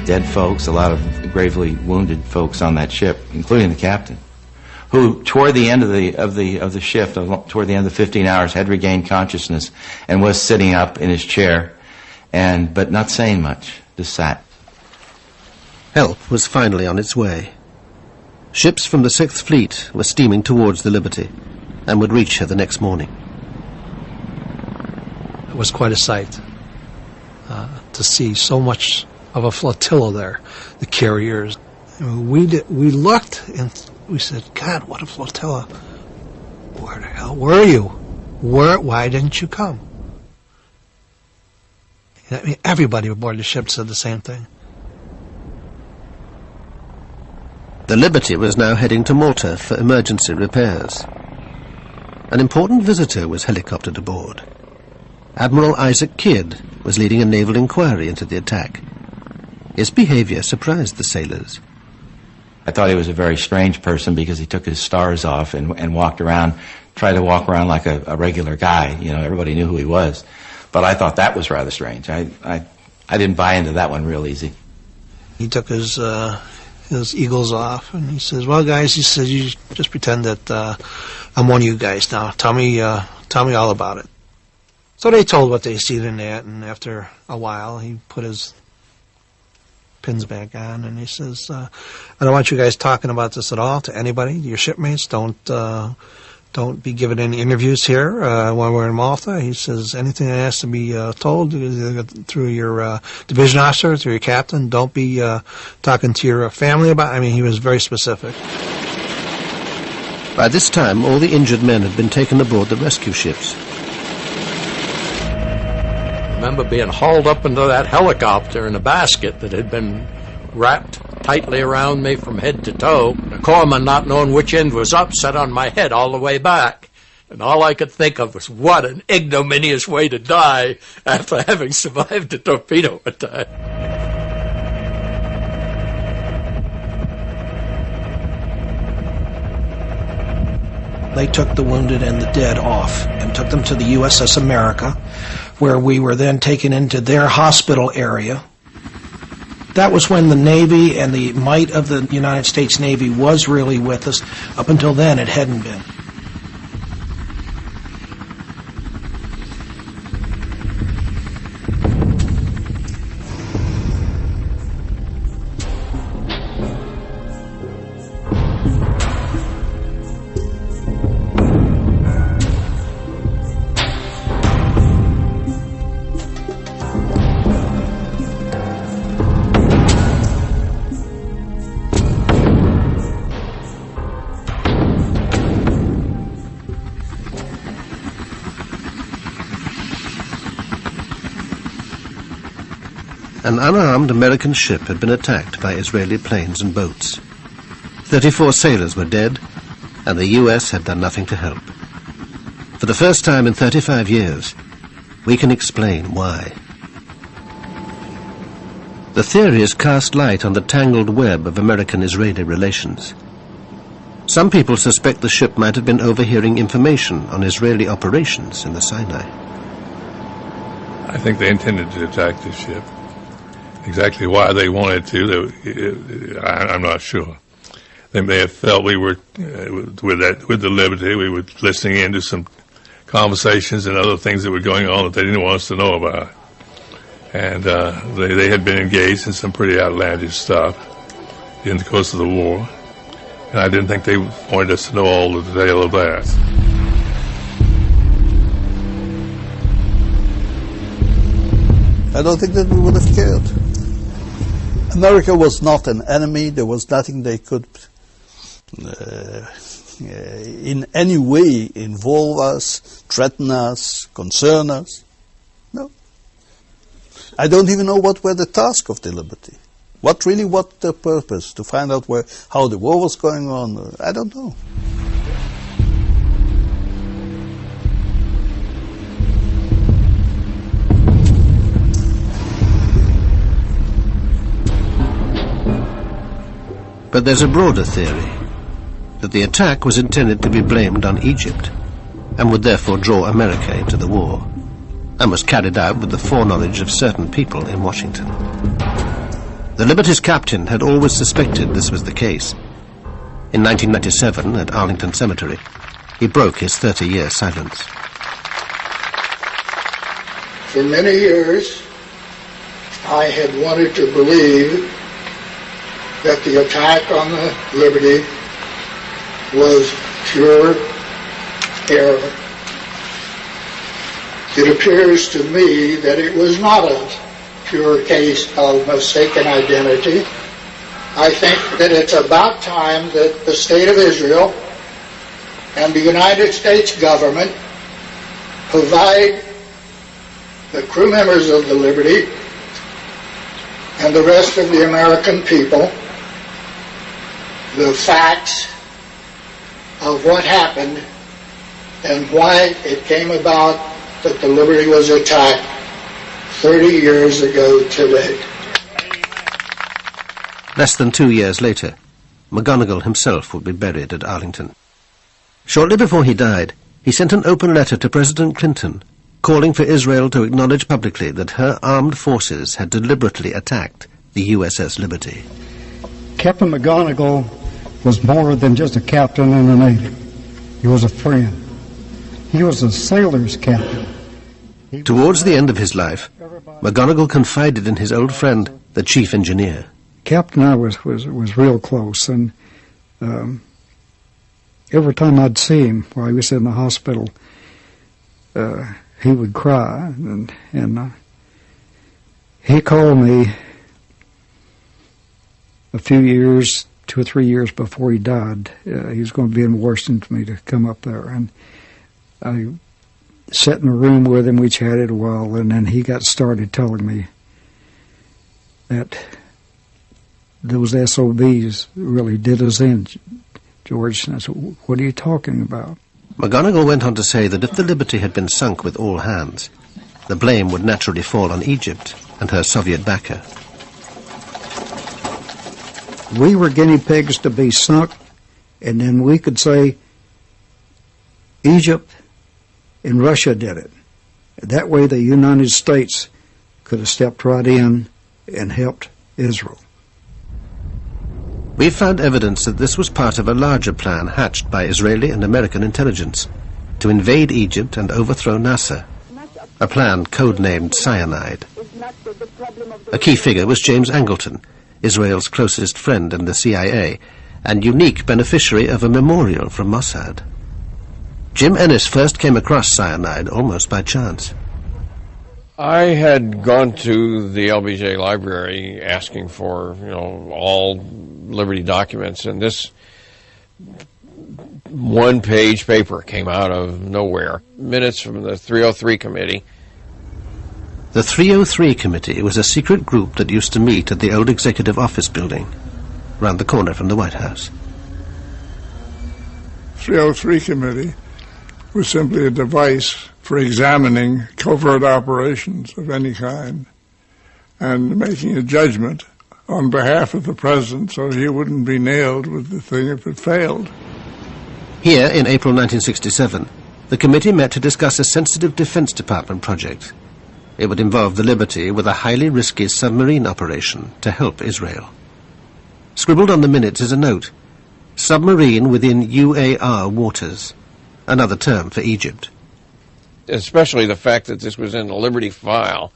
[SPEAKER 4] dead folks, a lot of gravely wounded folks on that ship, including the captain, who toward the end of the shift, toward the end of the 15 hours, had regained consciousness and was sitting up in his chair, but not saying much, just sat.
[SPEAKER 1] Help was finally on its way. Ships from the 6th Fleet were steaming towards the Liberty and would reach her the next morning.
[SPEAKER 2] It was quite a sight to see so much of a flotilla there, the carriers. We looked and we said, God, what a flotilla. Where the hell were you? Why didn't you come? I mean, everybody aboard the ship said the same thing.
[SPEAKER 1] The Liberty was now heading to Malta for emergency repairs. An important visitor was helicoptered aboard. Admiral Isaac Kidd was leading a naval inquiry into the attack. His behavior surprised the sailors.
[SPEAKER 4] I thought he was a very strange person because he took his stars off and walked around, tried to walk around like a regular guy. You know, everybody knew who he was. But I thought that was rather strange. I didn't buy into that one real easy.
[SPEAKER 2] He took his eagles off, and he says, well, guys, he says, you just pretend that I'm one of you guys now. Tell me all about it. So they told what they seen in that, and after a while, he put his pins back on, and he says, I don't want you guys talking about this at all to anybody, your shipmates. Don't be giving any interviews here when we're in Malta. He says anything that has to be told through your division officer, through your captain. Don't be talking to your family about it. I mean, he was very specific.
[SPEAKER 1] By this time, all the injured men had been taken aboard the rescue ships.
[SPEAKER 6] I remember being hauled up into that helicopter in a basket that had been wrapped tightly around me from head to toe. The corpsman, not knowing which end was up, sat on my head all the way back. And all I could think of was what an ignominious way to die after having survived a torpedo attack.
[SPEAKER 21] They took the wounded and the dead off and took them to the USS America, where we were then taken into their hospital area. That was when the Navy and the might of the United States Navy was really with us. Up until then, it hadn't been.
[SPEAKER 1] an unarmed American ship had been attacked by Israeli planes and boats. 34 sailors were dead, and the US had done nothing to help. For the first time in 35 years, we can explain why. The theories cast light on the tangled web of American-Israeli relations. Some people suspect the ship might have been overhearing information on Israeli operations in the Sinai.
[SPEAKER 3] I think they intended to attack the ship. Exactly why they wanted to, I'm not sure. They may have felt we were, with the Liberty, we were listening in to some conversations and other things that were going on that they didn't want us to know about. And they had been engaged in some pretty outlandish stuff in the course of the war. And I didn't think they wanted us to know all the detail of that.
[SPEAKER 5] I don't think that we would have cared. America was not an enemy. There was nothing they could in any way involve us, threaten us, concern us. No. I don't even know what were the task of the Liberty. What the purpose? To find out how the war was going on? I don't know.
[SPEAKER 1] But there's a broader theory, that the attack was intended to be blamed on Egypt, and would therefore draw America into the war, and was carried out with the foreknowledge of certain people in Washington. The Liberty's captain had always suspected this was the case. In 1997, at Arlington Cemetery, he broke his 30-year silence.
[SPEAKER 9] For many years, I had wanted to believe that the attack on the Liberty was pure error. It appears to me that it was not a pure case of mistaken identity. I think that it's about time that the State of Israel and the United States government provide the crew members of the Liberty and the rest of the American people the facts of what happened and why it came about that the Liberty was attacked 30 years ago today.
[SPEAKER 1] Less than 2 years later, McGonigal himself would be buried at Arlington. Shortly before he died, he sent an open letter to President Clinton calling for Israel to acknowledge publicly that her armed forces had deliberately attacked the USS Liberty.
[SPEAKER 10] Captain McGonigal was more than just a captain in the Navy. He was a friend. He was a sailor's captain.
[SPEAKER 1] Towards the end of his life, McGonigal confided in his old friend, the chief engineer.
[SPEAKER 10] Captain and I was real close, and every time I'd see him while he was in the hospital, he would cry, and he called me a few years, 2 or 3 years before he died. He was going to be in Washington for me to come up there, and I sat in a room with him. We chatted a while, and then he got started telling me that those SOBs really did us in, George. And I said, what are you talking about?
[SPEAKER 1] McGonigal went on to say that if the Liberty had been sunk with all hands, the blame would naturally fall on Egypt and her Soviet backer.
[SPEAKER 10] We were guinea pigs to be sunk, and then we could say Egypt and Russia did it. That way the United States could have stepped right in and helped Israel.
[SPEAKER 1] We found evidence that this was part of a larger plan hatched by Israeli and American intelligence to invade Egypt and overthrow Nasser, a plan codenamed Cyanide. A key figure was James Angleton, Israel's closest friend in the CIA, and unique beneficiary of a memorial from Mossad. Jim Ennis first came across cyanide almost by chance.
[SPEAKER 13] I had gone to the LBJ library asking for, all Liberty documents, and this one-page paper came out of nowhere. Minutes from the 303 committee
[SPEAKER 1] The 303 Committee was a secret group that used to meet at the old Executive Office building, round the corner from the White House.
[SPEAKER 22] 303 Committee was simply a device for examining covert operations of any kind and making a judgment on behalf of the president so he wouldn't be nailed with the thing if it failed.
[SPEAKER 1] Here, in April 1967, the committee met to discuss a sensitive Defense Department project. It would involve the Liberty with a highly risky submarine operation to help Israel. Scribbled on the minutes is a note: submarine within UAR waters, another term for Egypt.
[SPEAKER 13] Especially the fact that this was in the Liberty file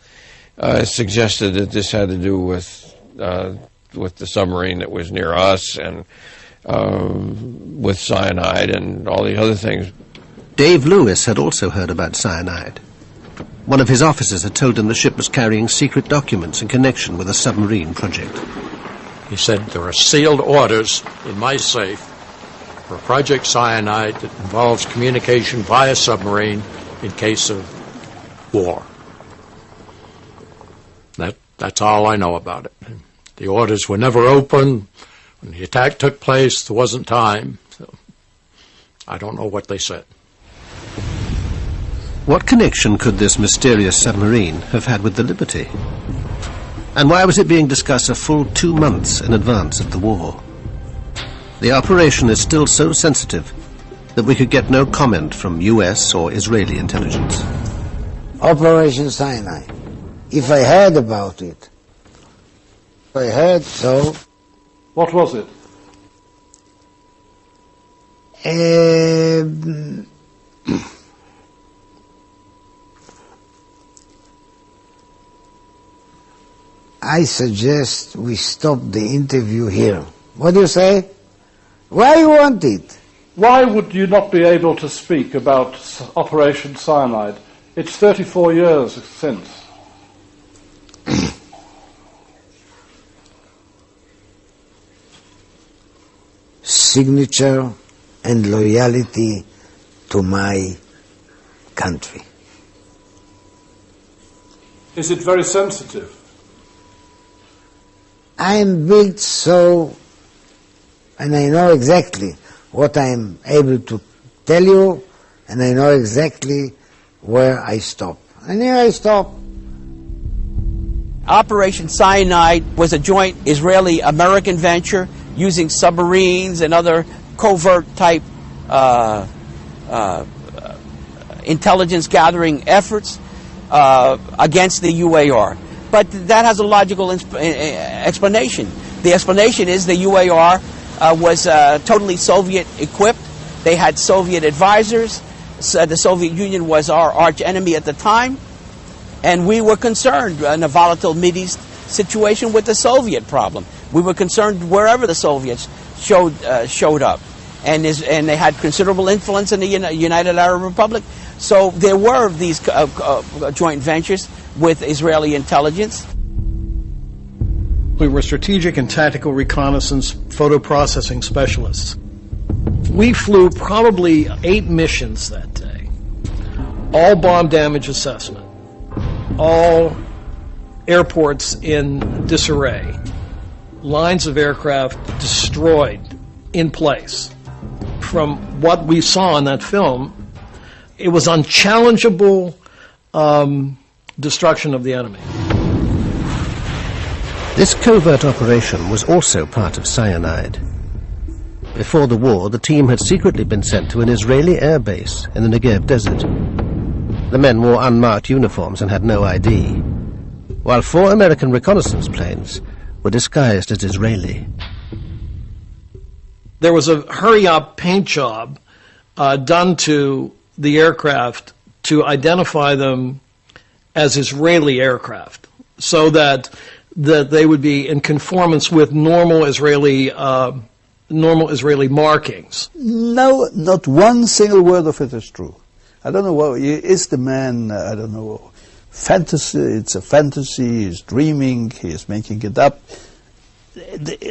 [SPEAKER 13] suggested that this had to do with the submarine that was near us and with cyanide and all the other things.
[SPEAKER 1] Dave Lewis had also heard about cyanide. One of his officers had told him the ship was carrying secret documents in connection with a submarine project.
[SPEAKER 6] He said, there are sealed orders in my safe for Project Cyanide that involves communication via submarine in case of war. That's all I know about it. The orders were never opened. When the attack took place, there wasn't time. So I don't know what they said.
[SPEAKER 1] What connection could this mysterious submarine have had with the Liberty? And why was it being discussed a full 2 months in advance of the war? The operation is still so sensitive that we could get no comment from US or Israeli intelligence.
[SPEAKER 12] Operation Sinai. If I heard about it, I heard so.
[SPEAKER 20] What was it?
[SPEAKER 12] I suggest we stop the interview here. What do you say? Why you want it?
[SPEAKER 20] Why would you not be able to speak about Operation Cyanide? It's 34 years since.
[SPEAKER 12] Signature and loyalty to my country.
[SPEAKER 20] Is it very sensitive?
[SPEAKER 12] I am built so, and I know exactly what I am able to tell you, and I know exactly where I stop. And here I stop.
[SPEAKER 8] Operation Cyanide was a joint Israeli-American venture using submarines and other covert-type intelligence gathering efforts against the UAR. But that has a logical explanation. The explanation is the UAR was totally Soviet equipped. They had Soviet advisors. So the Soviet Union was our arch enemy at the time. And we were concerned in a volatile Mideast situation with the Soviet problem. We were concerned wherever the Soviets showed up. And they had considerable influence in the United Arab Republic. So there were these joint ventures with Israeli intelligence.
[SPEAKER 21] We were strategic and tactical reconnaissance photo processing specialists. We flew probably 8 missions that day. All bomb damage assessment. All airports in disarray. Lines of aircraft destroyed in place. From what we saw in that film, it was unchallengeable destruction of the enemy.
[SPEAKER 1] This covert operation was also part of Cyanide. Before the war, the team had secretly been sent to an Israeli air base in the Negev desert. The men wore unmarked uniforms and had no ID, while 4 American reconnaissance planes were disguised as Israeli.
[SPEAKER 21] There was a hurry-up paint job done to the aircraft to identify them as Israeli aircraft, so that they would be in conformance with normal Israeli markings.
[SPEAKER 5] No, not one single word of it is true. I don't know what is the man. I don't know. Fantasy. It's a fantasy. He's dreaming. He is making it up.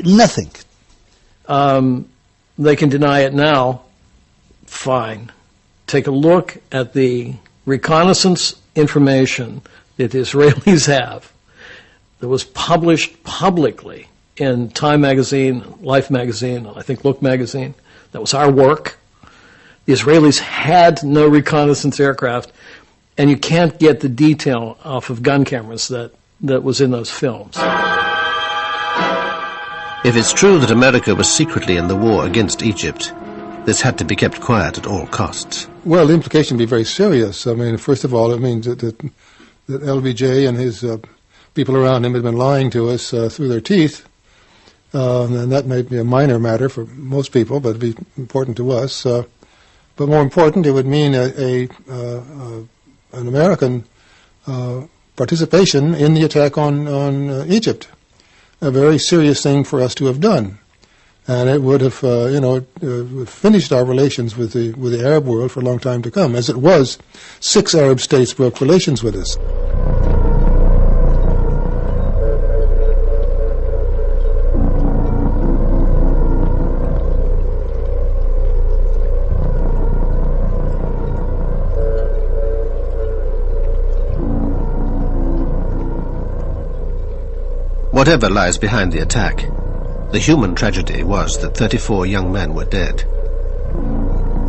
[SPEAKER 5] Nothing.
[SPEAKER 21] They can deny it now. Fine. Take a look at the reconnaissance information
[SPEAKER 14] that the Israelis have that was published publicly in Time magazine, Life magazine, I think Look magazine. That was our work. The Israelis had no reconnaissance aircraft, and you can't get the detail off of gun cameras that was in those films.
[SPEAKER 1] If it's true that America was secretly in the war against Egypt, this had to be kept quiet at all costs.
[SPEAKER 7] Well, the implication would be very serious. I mean, first of all, it means that LBJ and his people around him had been lying to us through their teeth, and that may be a minor matter for most people, but it'd be important to us. But more important, it would mean an American participation in the attack on Egypt, a very serious thing for us to have done. And it would have, finished our relations with the Arab world for a long time to come. As it was, 6 Arab states broke relations with us.
[SPEAKER 1] Whatever lies behind the attack, the human tragedy was that 34 young men were dead.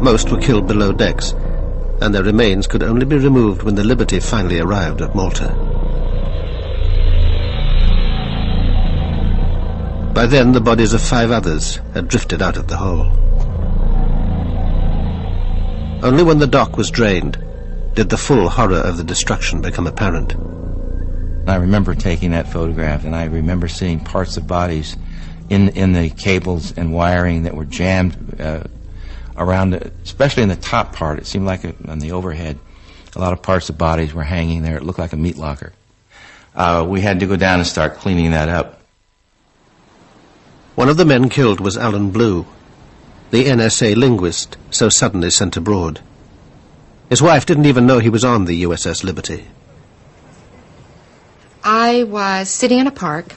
[SPEAKER 1] Most were killed below decks, and their remains could only be removed when the Liberty finally arrived at Malta. By then, the bodies of 5 others had drifted out of the hole. Only when the dock was drained did the full horror of the destruction become apparent.
[SPEAKER 4] I remember taking that photograph, and I remember seeing parts of bodies in the cables and wiring that were jammed around, especially in the top part. It seemed like on the overhead, a lot of parts of bodies were hanging there. It looked like a meat locker. We had to go down and start cleaning that up.
[SPEAKER 1] One of the men killed was Alan Blue, the NSA linguist so suddenly sent abroad. His wife didn't even know he was on the USS Liberty.
[SPEAKER 15] I was sitting in a park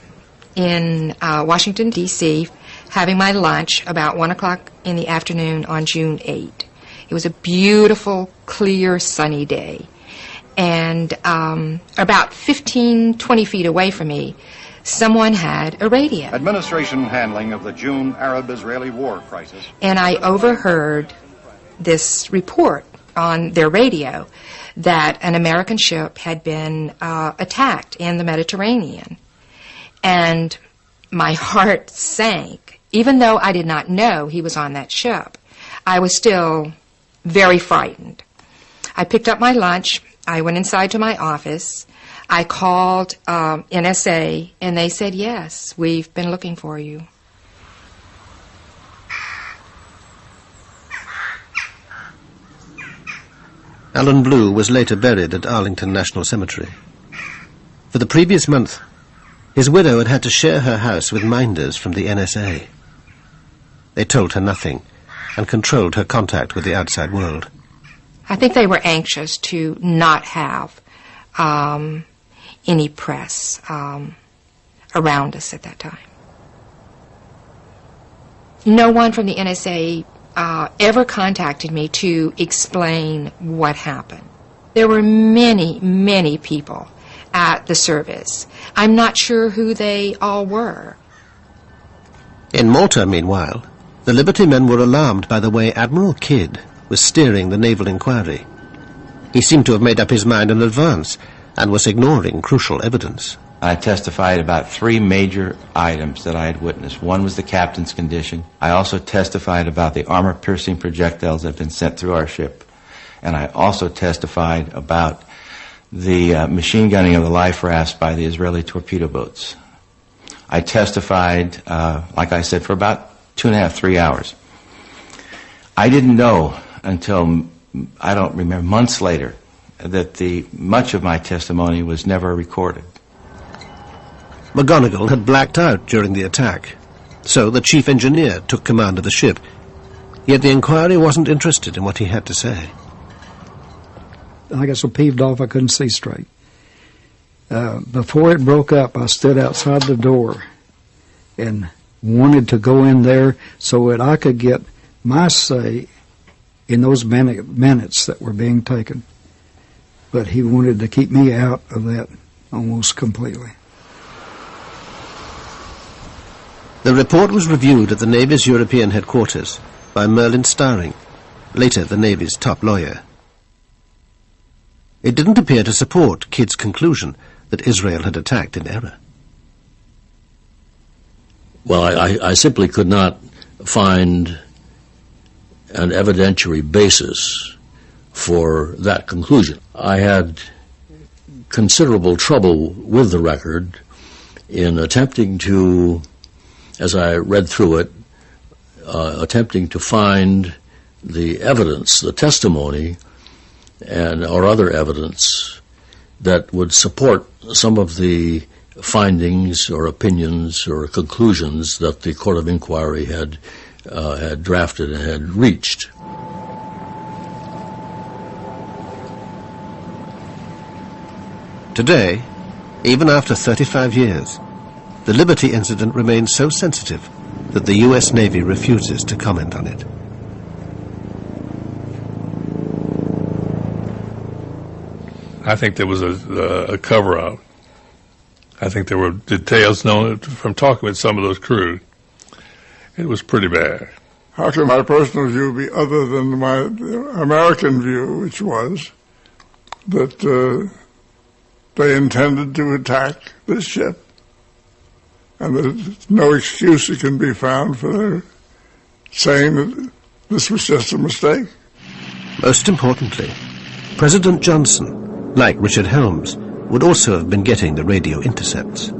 [SPEAKER 15] in Washington, D.C., having my lunch about 1 o'clock in the afternoon on June 8. It was a beautiful, clear, sunny day. And about 15, 20 feet away from me, someone had a radio.
[SPEAKER 23] Administration handling of the June Arab-Israeli war crisis.
[SPEAKER 15] And I overheard this report on their radio that an American ship had been attacked in the Mediterranean. And my heart sank. Even though I did not know he was on that ship, I was still very frightened. I picked up my lunch. I went inside to my office. I called NSA, and they said, yes, we've been looking for you.
[SPEAKER 1] Alan Blue was later buried at Arlington National Cemetery. For the previous month, his widow had had to share her house with minders from the NSA. They told her nothing and controlled her contact with the outside world.
[SPEAKER 15] I think they were anxious to not have any press around us at that time. No one from the NSA ever contacted me to explain what happened. There were many, many people at the service. I'm not sure who they all were.
[SPEAKER 1] In Malta, meanwhile, the Liberty men were alarmed by the way Admiral Kidd was steering the naval inquiry. He seemed to have made up his mind in advance and was ignoring crucial evidence.
[SPEAKER 4] I testified about 3 major items that I had witnessed. One was the captain's condition. I also testified about the armor-piercing projectiles that had been sent through our ship. And I also testified about the machine gunning of the life rafts by the Israeli torpedo boats. I testified, like I said, for about 2.5, 3 hours. I didn't know until, I don't remember, months later, that much of my testimony was never recorded.
[SPEAKER 1] McGonigal had blacked out during the attack, so the chief engineer took command of the ship. Yet the inquiry wasn't interested in what he had to say.
[SPEAKER 10] I got so peeved off I couldn't see straight. Before it broke up, I stood outside the door and wanted to go in there so that I could get my say in those minutes that were being taken. but he wanted to keep me out of that almost completely.
[SPEAKER 1] The report was reviewed at the Navy's European headquarters by Merlin Starring, later the Navy's top lawyer. It didn't appear to support Kidd's conclusion that Israel had attacked in error.
[SPEAKER 17] Well, I simply could not find an evidentiary basis for that conclusion. I had considerable trouble with the record in attempting to, as I read through it, attempting to find the evidence, the testimony, or other evidence that would support some of the findings or opinions or conclusions that the Court of Inquiry had drafted and had reached.
[SPEAKER 1] Today, even after 35 years, the Liberty incident remains so sensitive that the U.S. Navy refuses to comment on it.
[SPEAKER 3] I think there was a cover-up. I think there were details known from talking with some of those crew. It was pretty bad.
[SPEAKER 22] How can my personal view be other than my American view, which was that they intended to attack this ship, and there's no excuse that can be found for their saying that this was just a mistake?
[SPEAKER 1] Most importantly, President Johnson, like Richard Helms, would also have been getting the radio intercepts.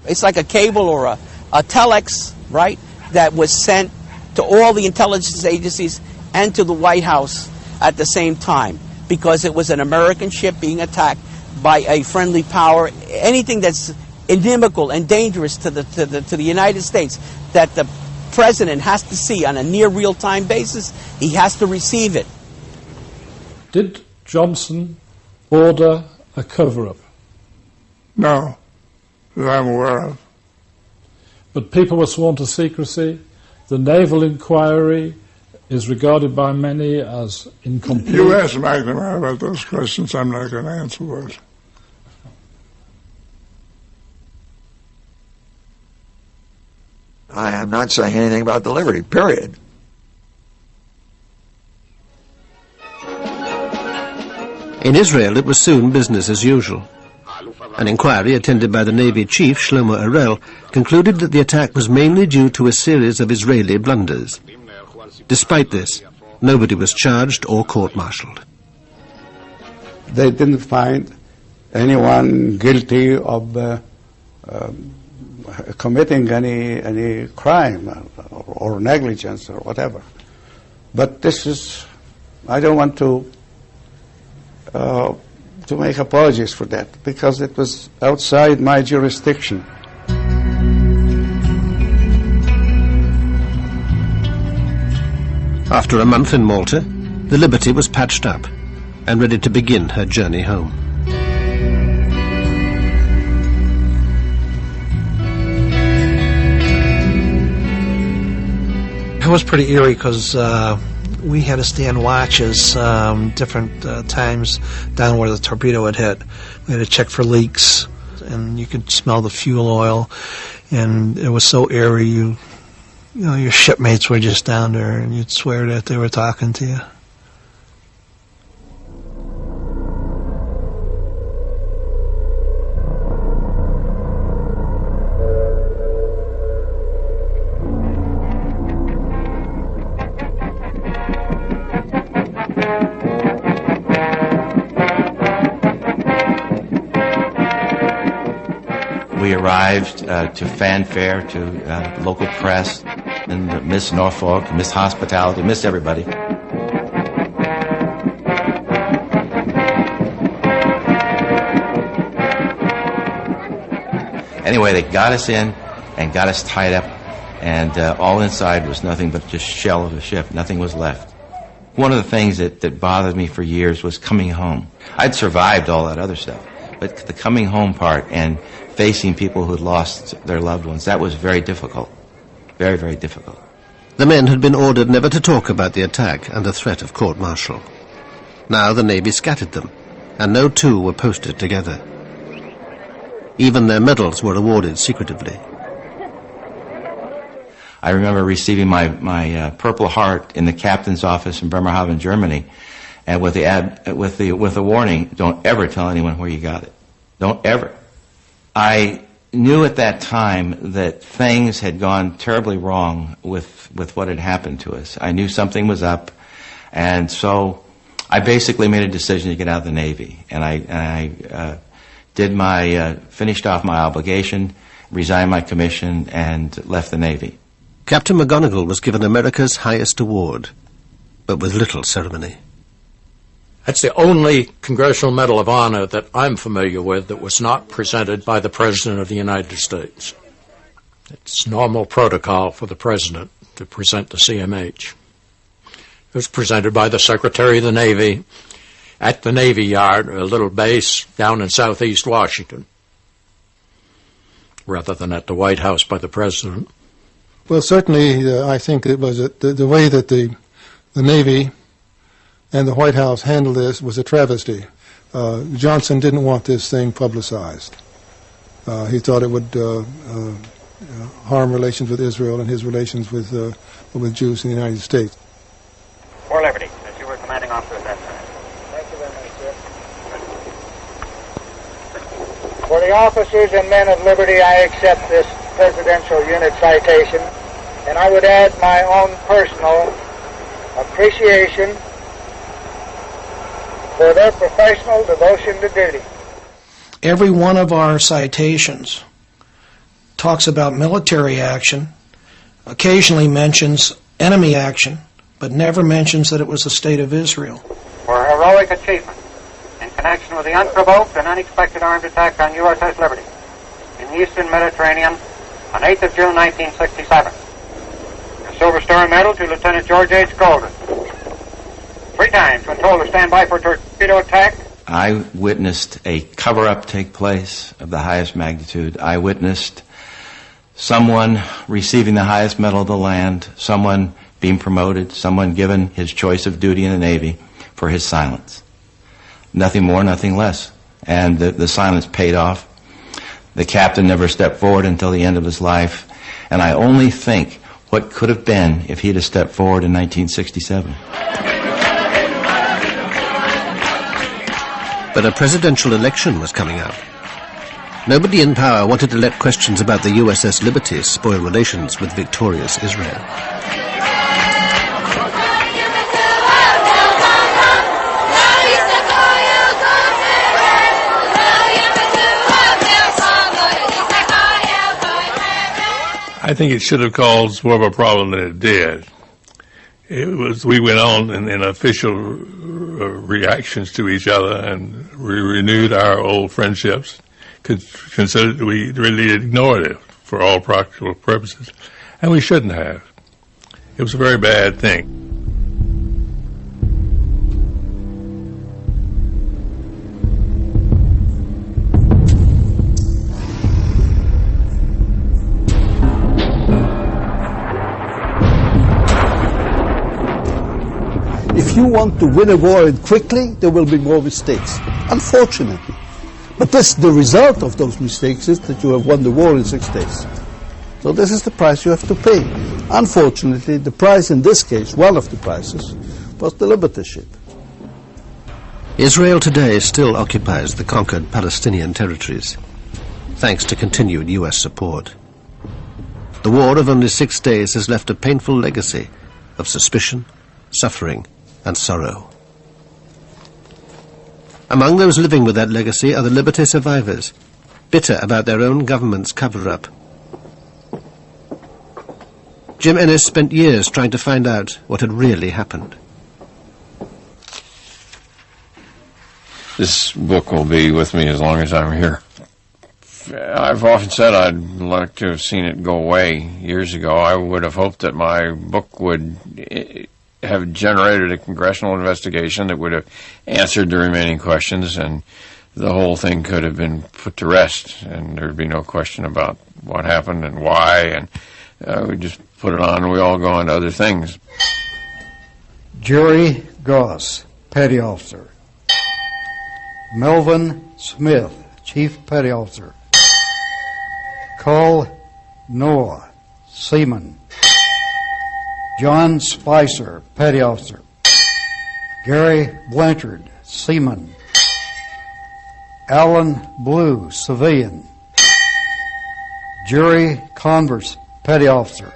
[SPEAKER 8] It's like a cable or a telex, right, that was sent to all the intelligence agencies and to the White House at the same time, because it was an American ship being attacked by a friendly power. Anything that's inimical and dangerous to the United States that the president has to see on a near real-time basis, he has to receive it.
[SPEAKER 20] Did Johnson order a cover-up?
[SPEAKER 22] No, that I'm aware of.
[SPEAKER 20] But people were sworn to secrecy. The naval inquiry is regarded by many as incomplete.
[SPEAKER 22] You asked McNamara about those questions. I'm not going to answer those.
[SPEAKER 11] I am not saying anything about the Liberty, period.
[SPEAKER 1] In Israel, it was soon business as usual. An inquiry attended by the Navy chief, Shlomo Arel, concluded that the attack was mainly due to a series of Israeli blunders. Despite this, nobody was charged or court-martialed.
[SPEAKER 5] They didn't find anyone guilty of committing any crime or negligence or whatever. But this is, I don't want to make apologies for that, because it was outside my jurisdiction.
[SPEAKER 1] After a month in Malta, the Liberty was patched up and ready to begin her journey home.
[SPEAKER 2] It was pretty eerie because we had to stand watches different times down where the torpedo had hit. We had to check for leaks, and you could smell the fuel oil, and it was so eerie. You know, your shipmates were just down there, and you'd swear that they were talking to you.
[SPEAKER 4] We arrived to fanfare, to local press, and Miss Norfolk, Miss Hospitality, Miss everybody. Anyway, they got us in and got us tied up, and all inside was nothing but just shell of a ship. Nothing was left. One of the things that bothered me for years was coming home. I'd survived all that other stuff, but the coming home part and facing people who had lost their loved ones, that was very difficult. Very, very difficult.
[SPEAKER 1] The men had been ordered never to talk about the attack under threat of court-martial. Now the Navy scattered them, and no two were posted together. Even their medals were awarded secretively.
[SPEAKER 4] I remember receiving my Purple Heart in the captain's office in Bremerhaven, Germany, and with the warning, don't ever tell anyone where you got it. Don't ever. I knew at that time that things had gone terribly wrong with what had happened to us. I knew something was up, and so I basically made a decision to get out of the Navy, and I finished off my obligation, resigned my commission, and left the Navy.
[SPEAKER 1] Captain McGonigal was given America's highest award, but with little ceremony.
[SPEAKER 6] That's the only Congressional Medal of Honor that I'm familiar with that was not presented by the President of the United States. It's normal protocol for the President to present the CMH. It was presented by the Secretary of the Navy at the Navy Yard, a little base down in southeast Washington, rather than at the White House by the President.
[SPEAKER 7] Well, certainly, I think it was the way that the Navy and the White House handled this was a travesty. Johnson didn't want this thing publicized. He thought it would harm relations with Israel and his relations with Jews in the United States.
[SPEAKER 16] For Liberty, as you were commanding officer at that time.
[SPEAKER 9] Thank you very much, sir. For the officers and men of Liberty, I accept this Presidential Unit citation, and I would add my own personal appreciation for their professional devotion to duty.
[SPEAKER 21] Every one of our citations talks about military action, occasionally mentions enemy action, but never mentions that it was the State of Israel.
[SPEAKER 16] For heroic achievement in connection with the unprovoked and unexpected armed attack on USS Liberty in the Eastern Mediterranean on 8th of June, 1967. The Silver Star Medal to Lieutenant George H. Golden. 3 times when told to stand by for torpedo attack.
[SPEAKER 4] I witnessed a cover-up take place of the highest magnitude. I witnessed someone receiving the highest medal of the land, someone being promoted, someone given his choice of duty in the Navy for his silence. Nothing more, nothing less. And the silence paid off. The captain never stepped forward until the end of his life. And I only think what could have been if he'd have stepped forward in 1967.
[SPEAKER 1] But a presidential election was coming up. Nobody in power wanted to let questions about the USS Liberty spoil relations with victorious Israel.
[SPEAKER 3] I think it should have caused more of a problem than it did. We went on in official reactions to each other, and we renewed our old friendships. Considered we really ignored it for all practical purposes, and we shouldn't have. It was a very bad thing.
[SPEAKER 5] If you want to win a war quickly, there will be more mistakes, unfortunately. But the result of those mistakes is that you have won the war in 6 days. So this is the price you have to pay. Unfortunately, the price in this case, one of the prices, was the Liberty ship.
[SPEAKER 1] Israel today still occupies the conquered Palestinian territories, thanks to continued U.S. support. The war of only 6 days has left a painful legacy of suspicion, suffering, and sorrow. Among those living with that legacy are the Liberty survivors, bitter about their own government's cover-up. Jim Ennis spent years trying to find out what had really happened.
[SPEAKER 13] This book will be with me as long as I'm here. I've often said I'd like to have seen it go away years ago. I would have hoped that my book would have generated a congressional investigation that would have answered the remaining questions, and the whole thing could have been put to rest, and there'd be no question about what happened and why, and we just put it on and we all go on to other things.
[SPEAKER 12] Jury Goss,
[SPEAKER 10] Petty Officer. Melvin Smith, Chief Petty Officer. Carl Noah, Seaman. John Spicer, Petty Officer. Gary Blanchard, Seaman. Alan Blue, Civilian. Jerry Converse, Petty Officer.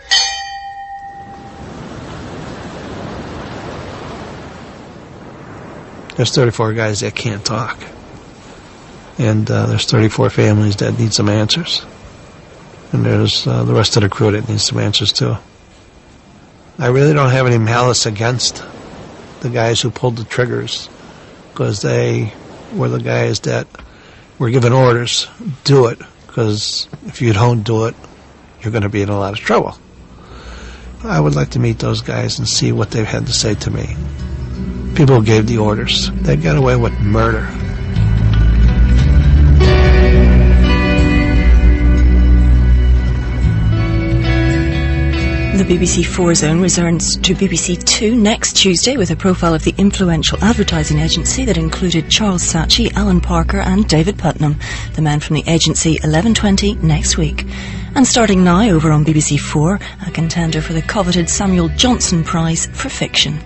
[SPEAKER 2] There's 34 guys that can't talk. And there's 34 families that need some answers. And there's the rest of the crew that needs some answers too. I really don't have any malice against the guys who pulled the triggers, because they were the guys that were given orders, do it, because if you don't do it, you're going to be in a lot of trouble. I would like to meet those guys and see what they've had to say to me. People who gave the orders, they got away with murder.
[SPEAKER 14] The BBC 4 Zone returns to BBC 2 next Tuesday with a profile of the influential advertising agency that included Charles Saatchi, Alan Parker and David Putnam, the men from the agency 1120 next week. And starting now over on BBC 4, a contender for the coveted Samuel Johnson Prize for Fiction.